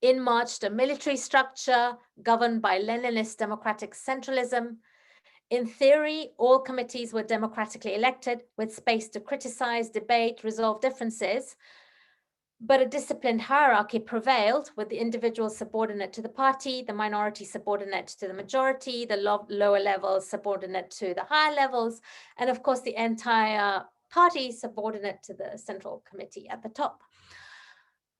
B: In marched a military structure governed by Leninist democratic centralism. In theory, all committees were democratically elected with space to criticize, debate, resolve differences. But a disciplined hierarchy prevailed, with the individual subordinate to the party, the minority subordinate to the majority, the lower levels subordinate to the higher levels, and of course the entire party subordinate to the central committee at the top.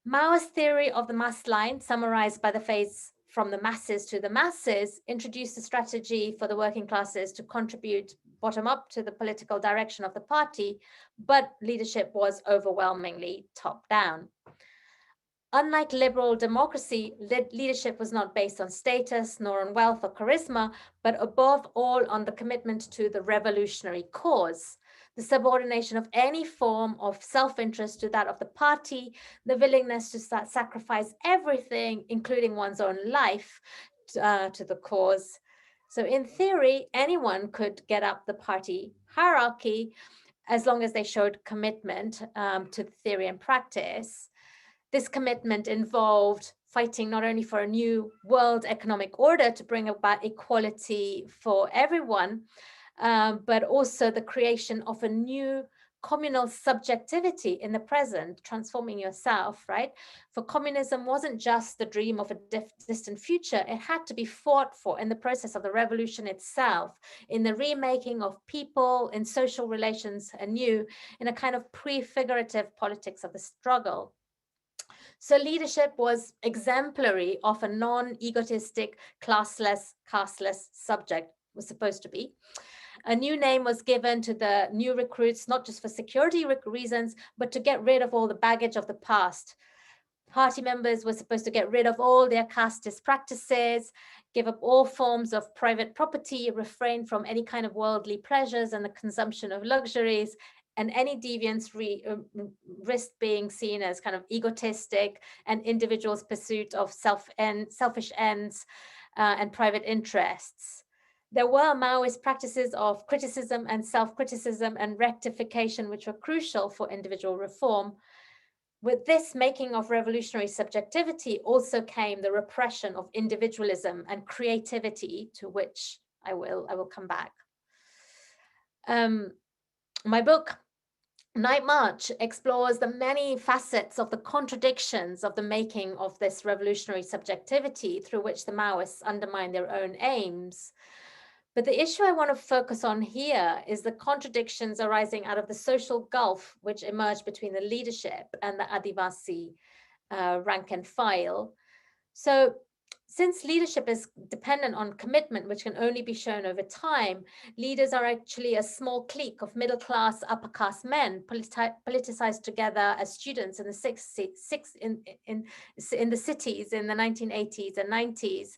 B: Mao's theory of the mass line, summarized by the phase from the masses to the masses, introduced a strategy for the working classes to contribute bottom up to the political direction of the party, but leadership was overwhelmingly top down. Unlike liberal democracy, leadership was not based on status, nor on wealth or charisma, but above all on the commitment to the revolutionary cause, the subordination of any form of self-interest to that of the party, the willingness to sacrifice everything, including one's own life, to the cause. So in theory, anyone could get up the party hierarchy as long as they showed commitment to the theory and practice. This commitment involved fighting not only for a new world economic order to bring about equality for everyone, but also the creation of a new communal subjectivity in the present, transforming yourself, right? For communism wasn't just the dream of a distant future, it had to be fought for in the process of the revolution itself, in the remaking of people, in social relations anew, in a kind of prefigurative politics of the struggle. So leadership was exemplary of a non-egotistic, classless, casteless subject, was supposed to be. A new name was given to the new recruits, not just for security reasons, but to get rid of all the baggage of the past. Party members were supposed to get rid of all their casteist practices, give up all forms of private property, refrain from any kind of worldly pleasures and the consumption of luxuries, and any deviance risk being seen as kind of egotistic and individuals' pursuit of selfish ends and private interests. There were Maoist practices of criticism and self-criticism and rectification, which were crucial for individual reform. With this making of revolutionary subjectivity also came the repression of individualism and creativity, to which I will come back. My book, Night March, explores the many facets of the contradictions of the making of this revolutionary subjectivity through which the Maoists undermine their own aims. But the issue I want to focus on here is the contradictions arising out of the social gulf which emerged between the leadership and the Adivasi rank and file. So since leadership is dependent on commitment, which can only be shown over time, leaders are actually a small clique of middle-class, upper-caste men politicized together as students in the cities in the 1980s and 90s.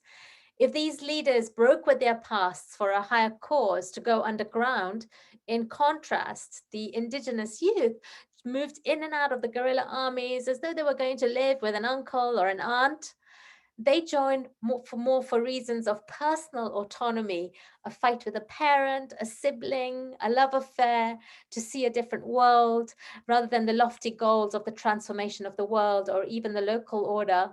B: If these leaders broke with their pasts for a higher cause to go underground, in contrast, the indigenous youth moved in and out of the guerrilla armies as though they were going to live with an uncle or an aunt. They joined more for reasons of personal autonomy, a fight with a parent, a sibling, a love affair, to see a different world, rather than the lofty goals of the transformation of the world or even the local order.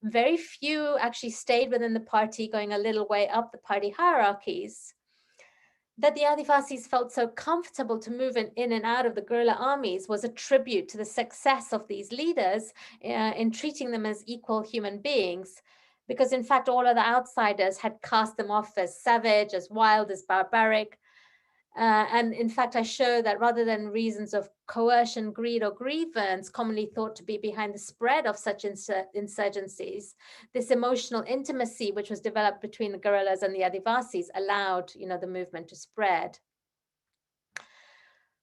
B: Very few actually stayed within the party, going a little way up the party hierarchies. That the Adivasis felt so comfortable to move in and out of the guerrilla armies was a tribute to the success of these leaders in treating them as equal human beings, because in fact all of the outsiders had cast them off as savage, as wild, as barbaric. And in fact, I show that rather than reasons of coercion, greed, or grievance commonly thought to be behind the spread of such insurgencies, this emotional intimacy which was developed between the guerrillas and the Adivasis allowed, the movement to spread.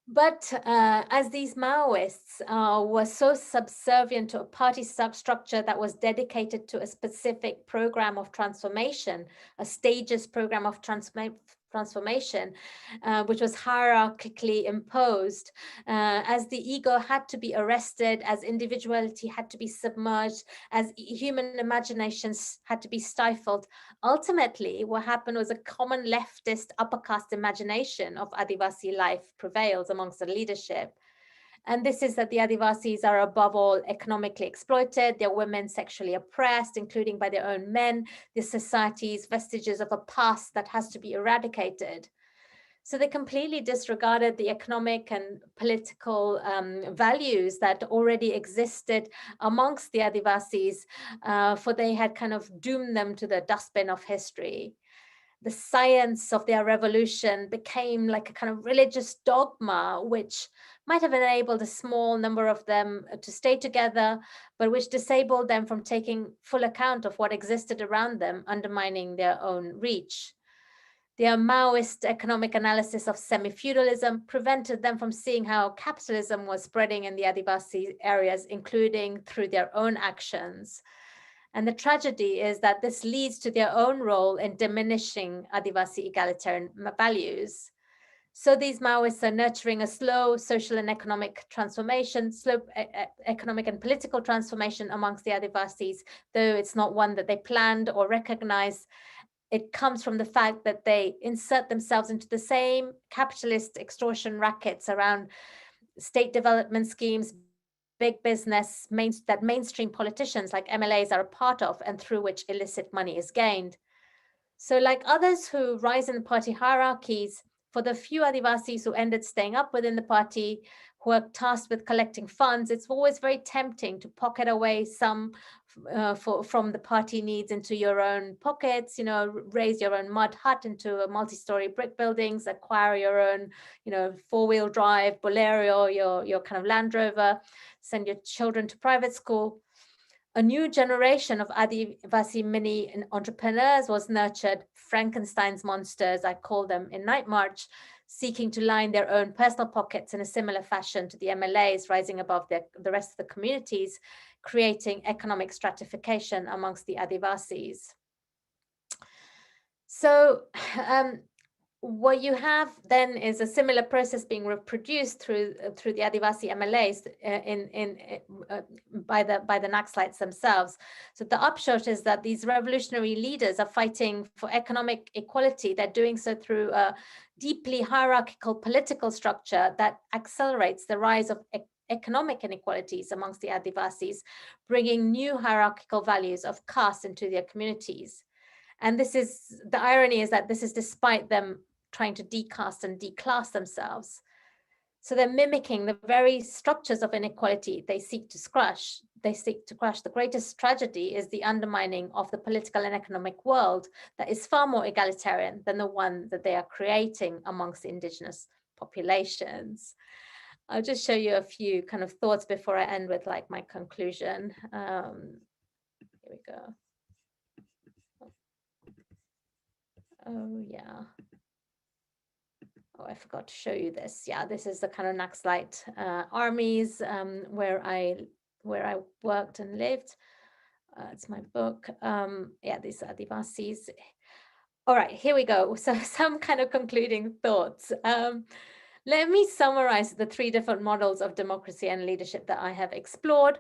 B: But as these Maoists were so subservient to a party structure that was dedicated to a specific program of transformation, a stages program of transformation, which was hierarchically imposed, as the ego had to be arrested, as individuality had to be submerged, as human imaginations had to be stifled. Ultimately, what happened was a common leftist upper caste imagination of Adivasi life prevails amongst the leadership. And this is that the Adivasis are above all economically exploited, their women sexually oppressed, including by their own men, the society's vestiges of a past that has to be eradicated. So they completely disregarded the economic and political values that already existed amongst the Adivasis, for they had kind of doomed them to the dustbin of history. The science of their revolution became like a kind of religious dogma, which might have enabled a small number of them to stay together, but which disabled them from taking full account of what existed around them, undermining their own reach. Their Maoist economic analysis of semi-feudalism prevented them from seeing how capitalism was spreading in the Adivasi areas, including through their own actions. And the tragedy is that this leads to their own role in diminishing Adivasi egalitarian values. So these Maoists are nurturing a slow social and economic transformation, slow economic and political transformation amongst the Adivasis, though it's not one that they planned or recognized. It comes from the fact that they insert themselves into the same capitalist extortion rackets around state development schemes, big business that mainstream politicians like MLAs are a part of, and through which illicit money is gained. So like others who rise in the party hierarchies, for the few Adivasis who ended staying up within the party, who are tasked with collecting funds, it's always very tempting to pocket away some from the party needs into your own pockets, raise your own mud hut into multi-story brick buildings, acquire your own, four-wheel drive Bolero, your kind of Land Rover, send your children to private school. A new generation of Adivasi mini entrepreneurs was nurtured, Frankenstein's monsters, I call them, in Night March, seeking to line their own personal pockets in a similar fashion to the MLAs rising above the rest of the communities, creating economic stratification amongst the Adivasis. So what you have then is a similar process being reproduced through the Adivasi MLAs by the Naxalites themselves. So the upshot is that these revolutionary leaders are fighting for economic equality. They're doing so through a deeply hierarchical political structure that accelerates the rise of economic inequalities amongst the Adivasis, bringing new hierarchical values of caste into their communities. And the irony is that this is despite them trying to decaste and declass themselves. So they're mimicking the very structures of inequality they seek to crush. The greatest tragedy is the undermining of the political and economic world that is far more egalitarian than the one that they are creating amongst indigenous populations. I'll just show you a few kind of thoughts before I end with like my conclusion. Here we go. Oh yeah. Oh, I forgot to show you this. Yeah, this is the kind of Naxalite armies where I worked and lived. It's my book. Yeah, these are Adivasis. All right, here we go. So some kind of concluding thoughts. Let me summarize the three different models of democracy and leadership that I have explored.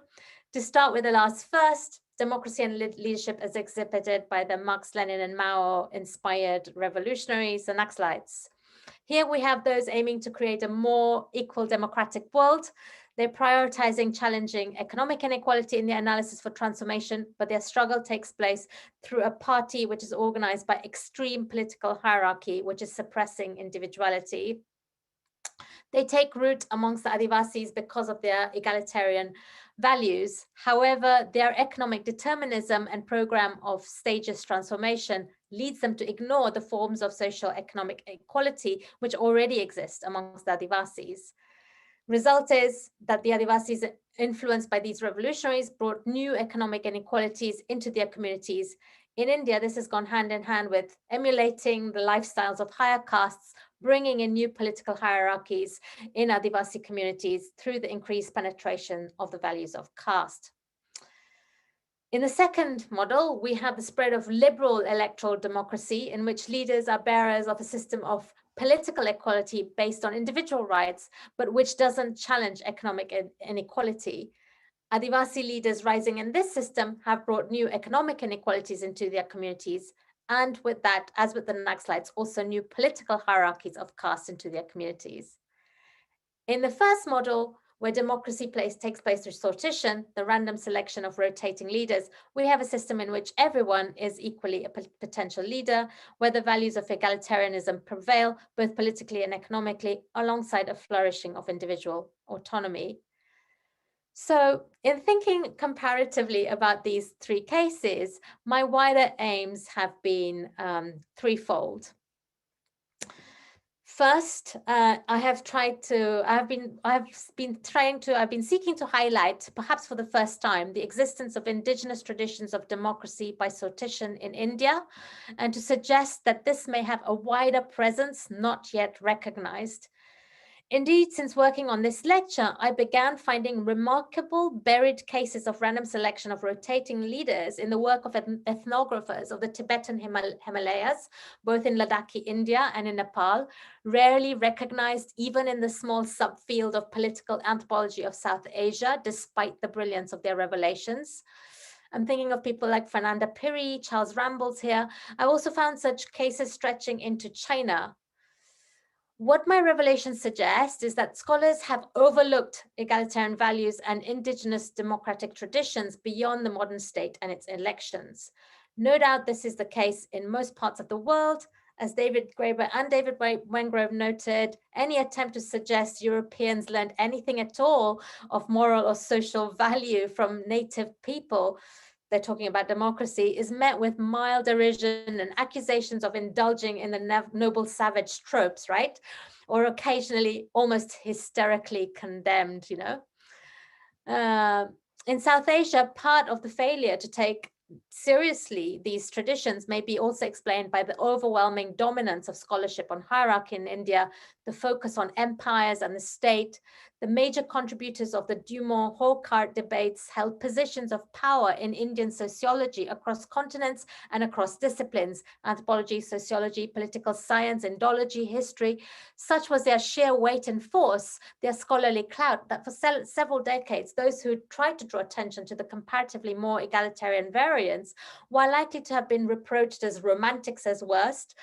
B: To start with the last first, democracy and leadership as exhibited by the Marx, Lenin, and Mao-inspired revolutionaries, the Naxalites. Here we have those aiming to create a more equal democratic world. They're prioritizing challenging economic inequality in their analysis for transformation, but their struggle takes place through a party which is organized by extreme political hierarchy, which is suppressing individuality. They take root amongst the Adivasis because of their egalitarian values. However, their economic determinism and program of stages transformation leads them to ignore the forms of social economic equality which already exist amongst the Adivasis. Result is that the Adivasis, influenced by these revolutionaries, brought new economic inequalities into their communities. In India, this has gone hand in hand with emulating the lifestyles of higher castes, bringing in new political hierarchies in Adivasi communities through the increased penetration of the values of caste. In the second model, we have the spread of liberal electoral democracy, in which leaders are bearers of a system of political equality based on individual rights, but which doesn't challenge economic inequality. Adivasi leaders rising in this system have brought new economic inequalities into their communities, and with that, as with the Naxalites, also new political hierarchies of caste into their communities. In the first model, where democracy takes place through sortition, the random selection of rotating leaders, we have a system in which everyone is equally a potential leader, where the values of egalitarianism prevail, both politically and economically, alongside a flourishing of individual autonomy. So in thinking comparatively about these three cases, my wider aims have been threefold. First, I've been seeking to highlight, perhaps for the first time, the existence of indigenous traditions of democracy by sortition in India, and to suggest that this may have a wider presence not yet recognized. Indeed, since working on this lecture, I began finding remarkable buried cases of random selection of rotating leaders in the work of ethnographers of the Tibetan Himalayas, both in Ladakhi India and in Nepal, rarely recognized even in the small subfield of political anthropology of South Asia, despite the brilliance of their revelations. I'm thinking of people like Fernanda Piri, Charles Rambles here. I also found such cases stretching into China. What my revelations suggest is that scholars have overlooked egalitarian values and indigenous democratic traditions beyond the modern state and its elections. No doubt this is the case in most parts of the world. As David Graeber and David Wengrove noted, any attempt to suggest Europeans learned anything at all of moral or social value from native people, they're talking about democracy, is met with mild derision and accusations of indulging in the noble savage tropes, right? Or occasionally almost hysterically condemned, you know? In South Asia, part of the failure to take seriously these traditions may be also explained by the overwhelming dominance of scholarship on hierarchy in India, the focus on empires and the state. The major contributors of the Dumont-Hawkart debates held positions of power in Indian sociology across continents and across disciplines: anthropology, sociology, political science, Indology, history. Such was their sheer weight and force, their scholarly clout, that for several decades, those who tried to draw attention to the comparatively more egalitarian variants, while likely to have been reproached as romantics as worst,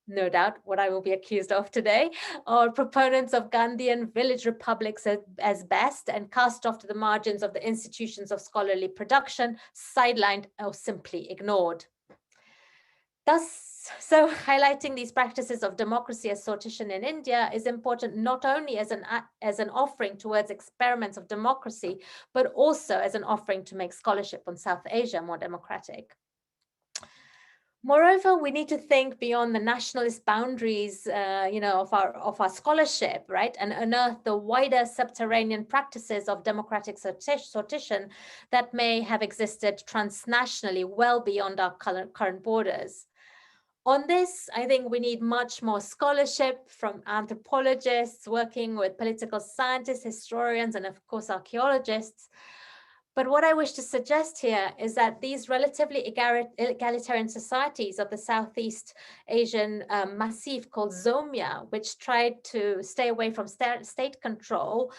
B: no doubt what I will be accused of today, or proponents of Gandhian village republics as best, and cast off to the margins of the institutions of scholarly production, sidelined or simply ignored. Thus, so highlighting these practices of democracy as sortition in India is important not only as an offering towards experiments of democracy, but also as an offering to make scholarship on South Asia more democratic. Moreover, we need to think beyond the nationalist boundaries, of our scholarship, right, and unearth the wider subterranean practices of democratic sortition that may have existed transnationally, well beyond our current borders. On this, I think we need much more scholarship from anthropologists working with political scientists, historians, and of course, archaeologists. But what I wish to suggest here is that these relatively egalitarian societies of the Southeast Asian massif called Zomia, which tried to stay away from state control,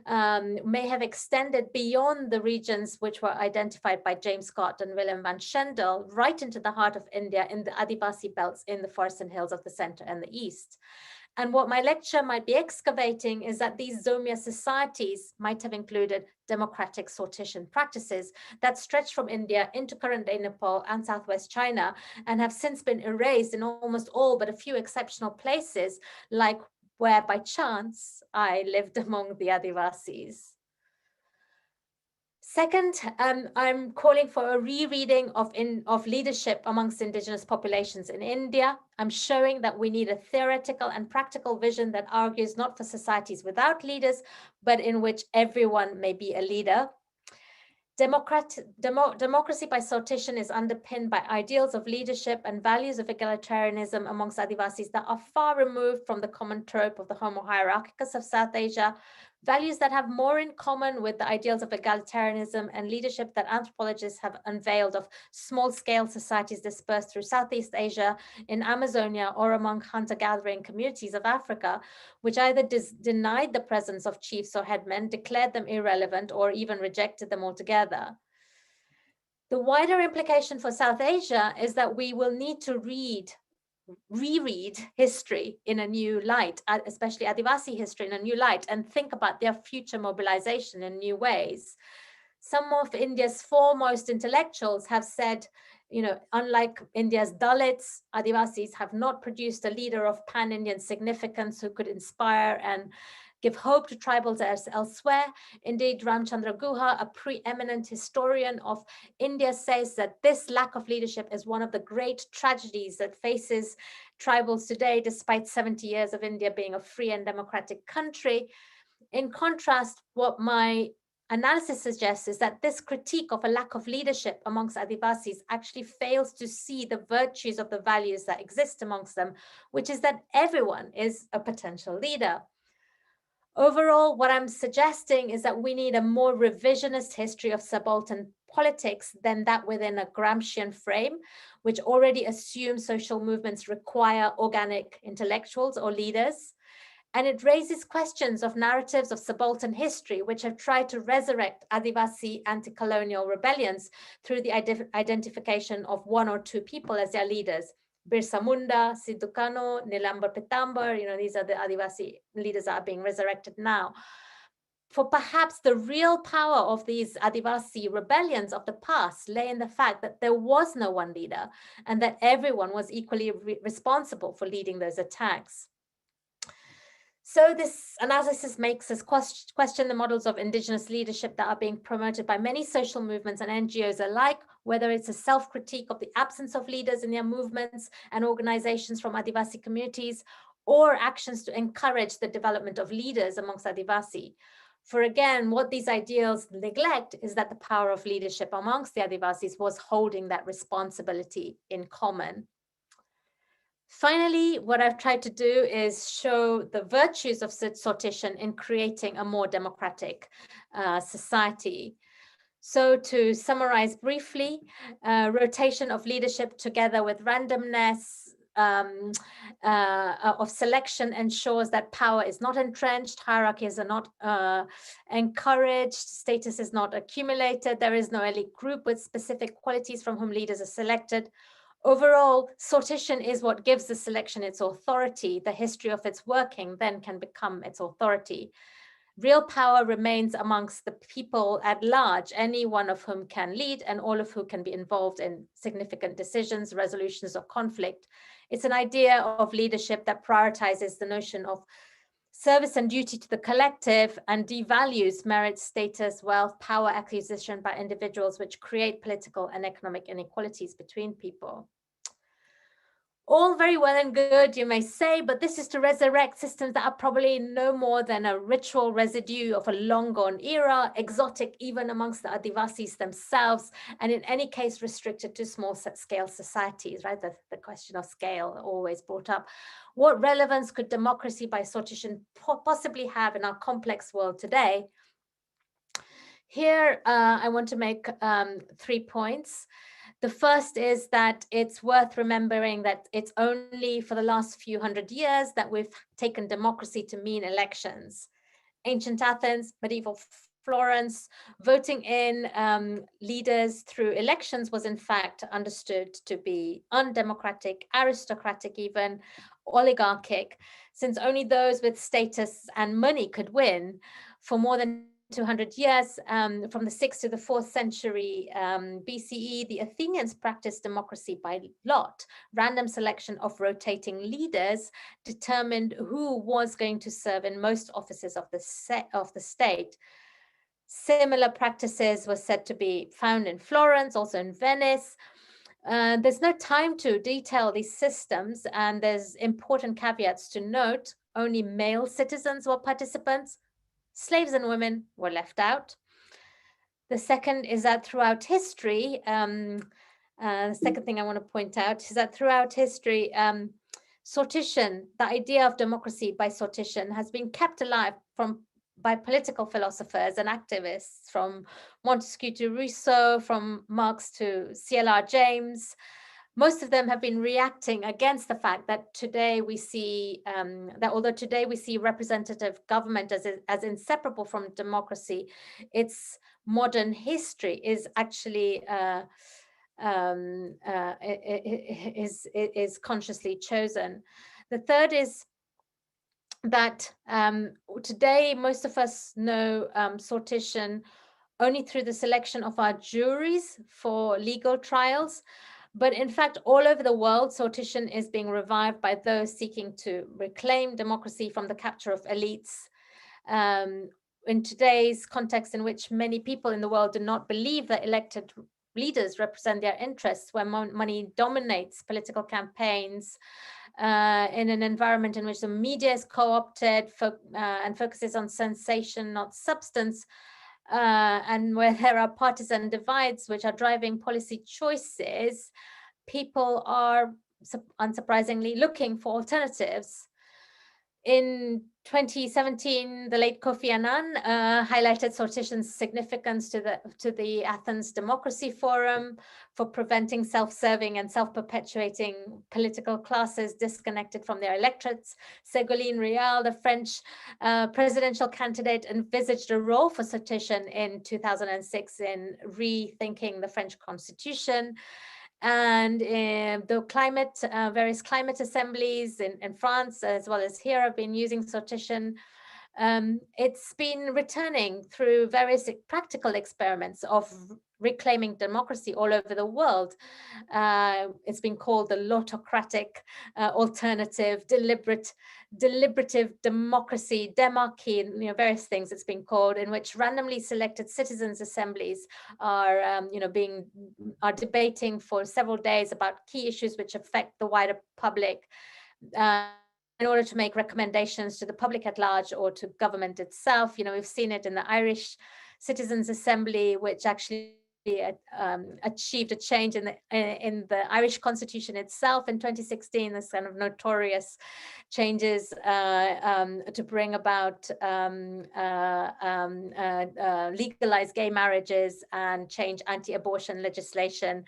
B: may have extended beyond the regions which were identified by James Scott and Willem van Schendel, right into the heart of India in the Adivasi belts in the forests and hills of the center and the east. And what my lecture might be excavating is that these Zomia societies might have included democratic sortition practices that stretch from India into current-day Nepal and Southwest China, and have since been erased in almost all but a few exceptional places, like where by chance I lived among the Adivasis. Second, I'm calling for a rereading of leadership amongst indigenous populations in India. I'm showing that we need a theoretical and practical vision that argues not for societies without leaders, but in which everyone may be a leader. Democracy by sortition is underpinned by ideals of leadership and values of egalitarianism amongst Adivasis that are far removed from the common trope of the Homo hierarchicus of South Asia, values that have more in common with the ideals of egalitarianism and leadership that anthropologists have unveiled of small-scale societies dispersed through Southeast Asia, in Amazonia, or among hunter-gathering communities of Africa, which either denied the presence of chiefs or headmen, declared them irrelevant, or even rejected them altogether. The wider implication for South Asia is that we will need to read reread history in a new light, especially Adivasi history in a new light, and think about their future mobilization in new ways. Some of India's foremost intellectuals have said, unlike India's Dalits, Adivasis have not produced a leader of pan-Indian significance who could inspire and give hope to tribals elsewhere. Indeed, Ramchandra Guha, a preeminent historian of India, says that this lack of leadership is one of the great tragedies that faces tribals today, despite 70 years of India being a free and democratic country. In contrast, what my analysis suggests is that this critique of a lack of leadership amongst Adivasis actually fails to see the virtues of the values that exist amongst them, which is that everyone is a potential leader. Overall, what I'm suggesting is that we need a more revisionist history of subaltern politics than that within a Gramscian frame, which already assumes social movements require organic intellectuals or leaders. And it raises questions of narratives of subaltern history, which have tried to resurrect Adivasi anti-colonial rebellions through the identification of one or two people as their leaders. Birsa Munda, Sidhu Kano, Nilambar Pitambar, these are the Adivasi leaders that are being resurrected now. For perhaps the real power of these Adivasi rebellions of the past lay in the fact that there was no one leader and that everyone was equally responsible for leading those attacks. So this analysis makes us question the models of indigenous leadership that are being promoted by many social movements and NGOs alike, whether it's a self-critique of the absence of leaders in their movements and organizations from Adivasi communities, or actions to encourage the development of leaders amongst Adivasi. For again, what these ideals neglect is that the power of leadership amongst the Adivasis was holding that responsibility in common. Finally, what I've tried to do is show the virtues of sortition in creating a more democratic society. So to summarize briefly, rotation of leadership together with randomness of selection ensures that power is not entrenched, hierarchies are not encouraged, status is not accumulated, there is no elite group with specific qualities from whom leaders are selected. Overall, sortition is what gives the selection its authority. The history of its working then can become its authority. Real power remains amongst the people at large, any one of whom can lead and all of whom can be involved in significant decisions, resolutions of conflict. It's an idea of leadership that prioritizes the notion of service and duty to the collective and devalues merit, status, wealth, power acquisition by individuals, which create political and economic inequalities between people. All very well and good, you may say, but this is to resurrect systems that are probably no more than a ritual residue of a long gone era, exotic even amongst the Adivasis themselves, and in any case restricted to small scale societies, right? The question of scale always brought up. What relevance could democracy by sortition possibly have in our complex world today? Here, I want to make 3 points. The first is that it's worth remembering that it's only for the last few hundred years that we've taken democracy to mean elections. Ancient Athens, medieval Florence, voting in leaders through elections was in fact understood to be undemocratic, aristocratic even, oligarchic, since only those with status and money could win. For more than 200 years, from the 6th to the 4th century BCE, the Athenians practiced democracy by lot. Random selection of rotating leaders determined who was going to serve in most offices of the state. Similar practices were said to be found in Florence, also in Venice. There's no time to detail these systems, and there's important caveats to note. Only male citizens were participants. Slaves and women were left out. The second is that throughout history, the second thing I want to point out is that throughout history, sortition, the idea of democracy by sortition, has been kept alive by political philosophers and activists, from Montesquieu to Rousseau, from Marx to CLR James. Most of them have been reacting against the fact that today we see although today we see representative government as inseparable from democracy, its modern history is actually is consciously chosen. The third is that today most of us know sortition only through the selection of our juries for legal trials. But in fact, all over the world, sortition is being revived by those seeking to reclaim democracy from the capture of elites. In today's context, in which many people in the world do not believe that elected leaders represent their interests, where money dominates political campaigns, in an environment in which the media is co-opted and focuses on sensation, not substance, and where there are partisan divides which are driving policy choices, people are unsurprisingly looking for alternatives. In 2017, the late Kofi Annan highlighted sortition's significance to the Athens Democracy Forum for preventing self-serving and self-perpetuating political classes disconnected from their electorates. Ségolène Royal, the French presidential candidate, envisaged a role for sortition in 2006 in rethinking the French constitution. And the various climate assemblies in France, as well as here, have been using sortition. It's been returning through various practical experiments of reclaiming democracy all over the world. It's been called the lotocratic alternative, deliberative democracy, demarchy, and various things it's been called, in which randomly selected citizens' assemblies are debating for several days about key issues which affect the wider public, in order to make recommendations to the public at large or to government itself. We've seen it in the Irish Citizens' Assembly, which actually achieved a change in the Irish Constitution itself in 2016. This kind of notorious changes to bring about legalize gay marriages and change anti-abortion legislation.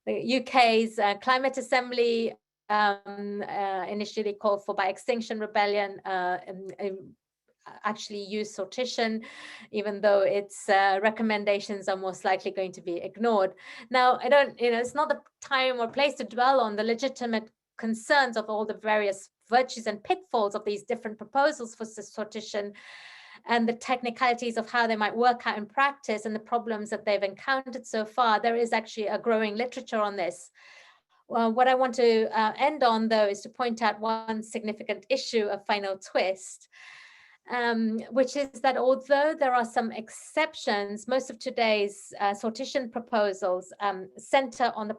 B: The UK's Climate Assembly initially called for by Extinction Rebellion actually use sortition, even though its recommendations are most likely going to be ignored. Now, it's not the time or place to dwell on the legitimate concerns of all the various virtues and pitfalls of these different proposals for sortition, and the technicalities of how they might work out in practice and the problems that they've encountered so far. There is actually a growing literature on this. What I want to end on, though, is to point out one significant issue, a final twist, which is that although there are some exceptions, most of today's sortition proposals center on the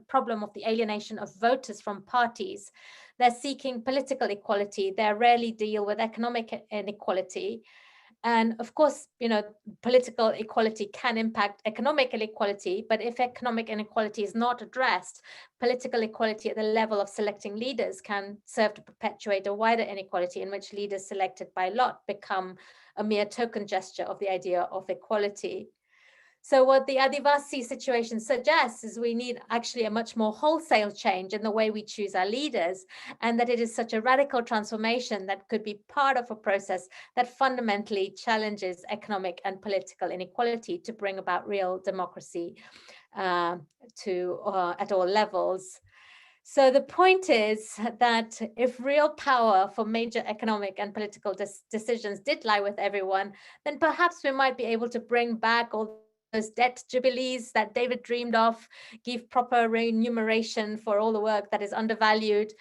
B: problem of the alienation of voters from parties. They're seeking political equality. They rarely deal with economic inequality. And of course, political equality can impact economic inequality, but if economic inequality is not addressed, political equality at the level of selecting leaders can serve to perpetuate a wider inequality in which leaders selected by lot become a mere token gesture of the idea of equality. So what the Adivasi situation suggests is we need actually a much more wholesale change in the way we choose our leaders, and that it is such a radical transformation that could be part of a process that fundamentally challenges economic and political inequality to bring about real democracy at all levels. So the point is that if real power for major economic and political decisions did lie with everyone, then perhaps we might be able to bring back all those debt jubilees that David dreamed of, give proper remuneration for all the work that is undervalued,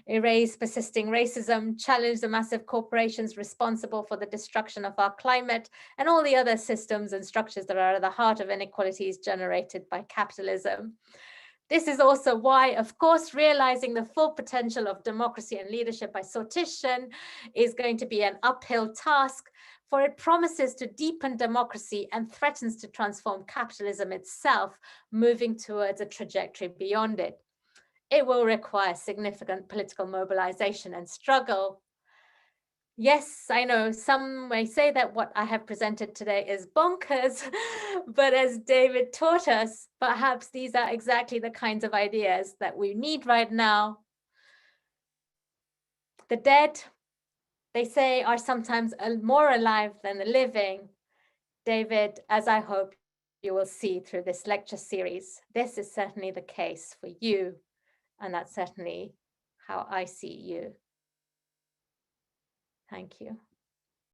B: erase persisting racism, challenge the massive corporations responsible for the destruction of our climate, and all the other systems and structures that are at the heart of inequalities generated by capitalism. This is also why, of course, realizing the full potential of democracy and leadership by sortition is going to be an uphill task, for it promises to deepen democracy and threatens to transform capitalism itself, moving towards a trajectory beyond it. It will require significant political mobilization and struggle. Yes, I know some may say that what I have presented today is bonkers, but as David taught us, perhaps these are exactly the kinds of ideas that we need right now. The dead, they say, are sometimes more alive than the living. David, as I hope you will see through this lecture series, this is certainly the case for you, and that's certainly how I see you. Thank you.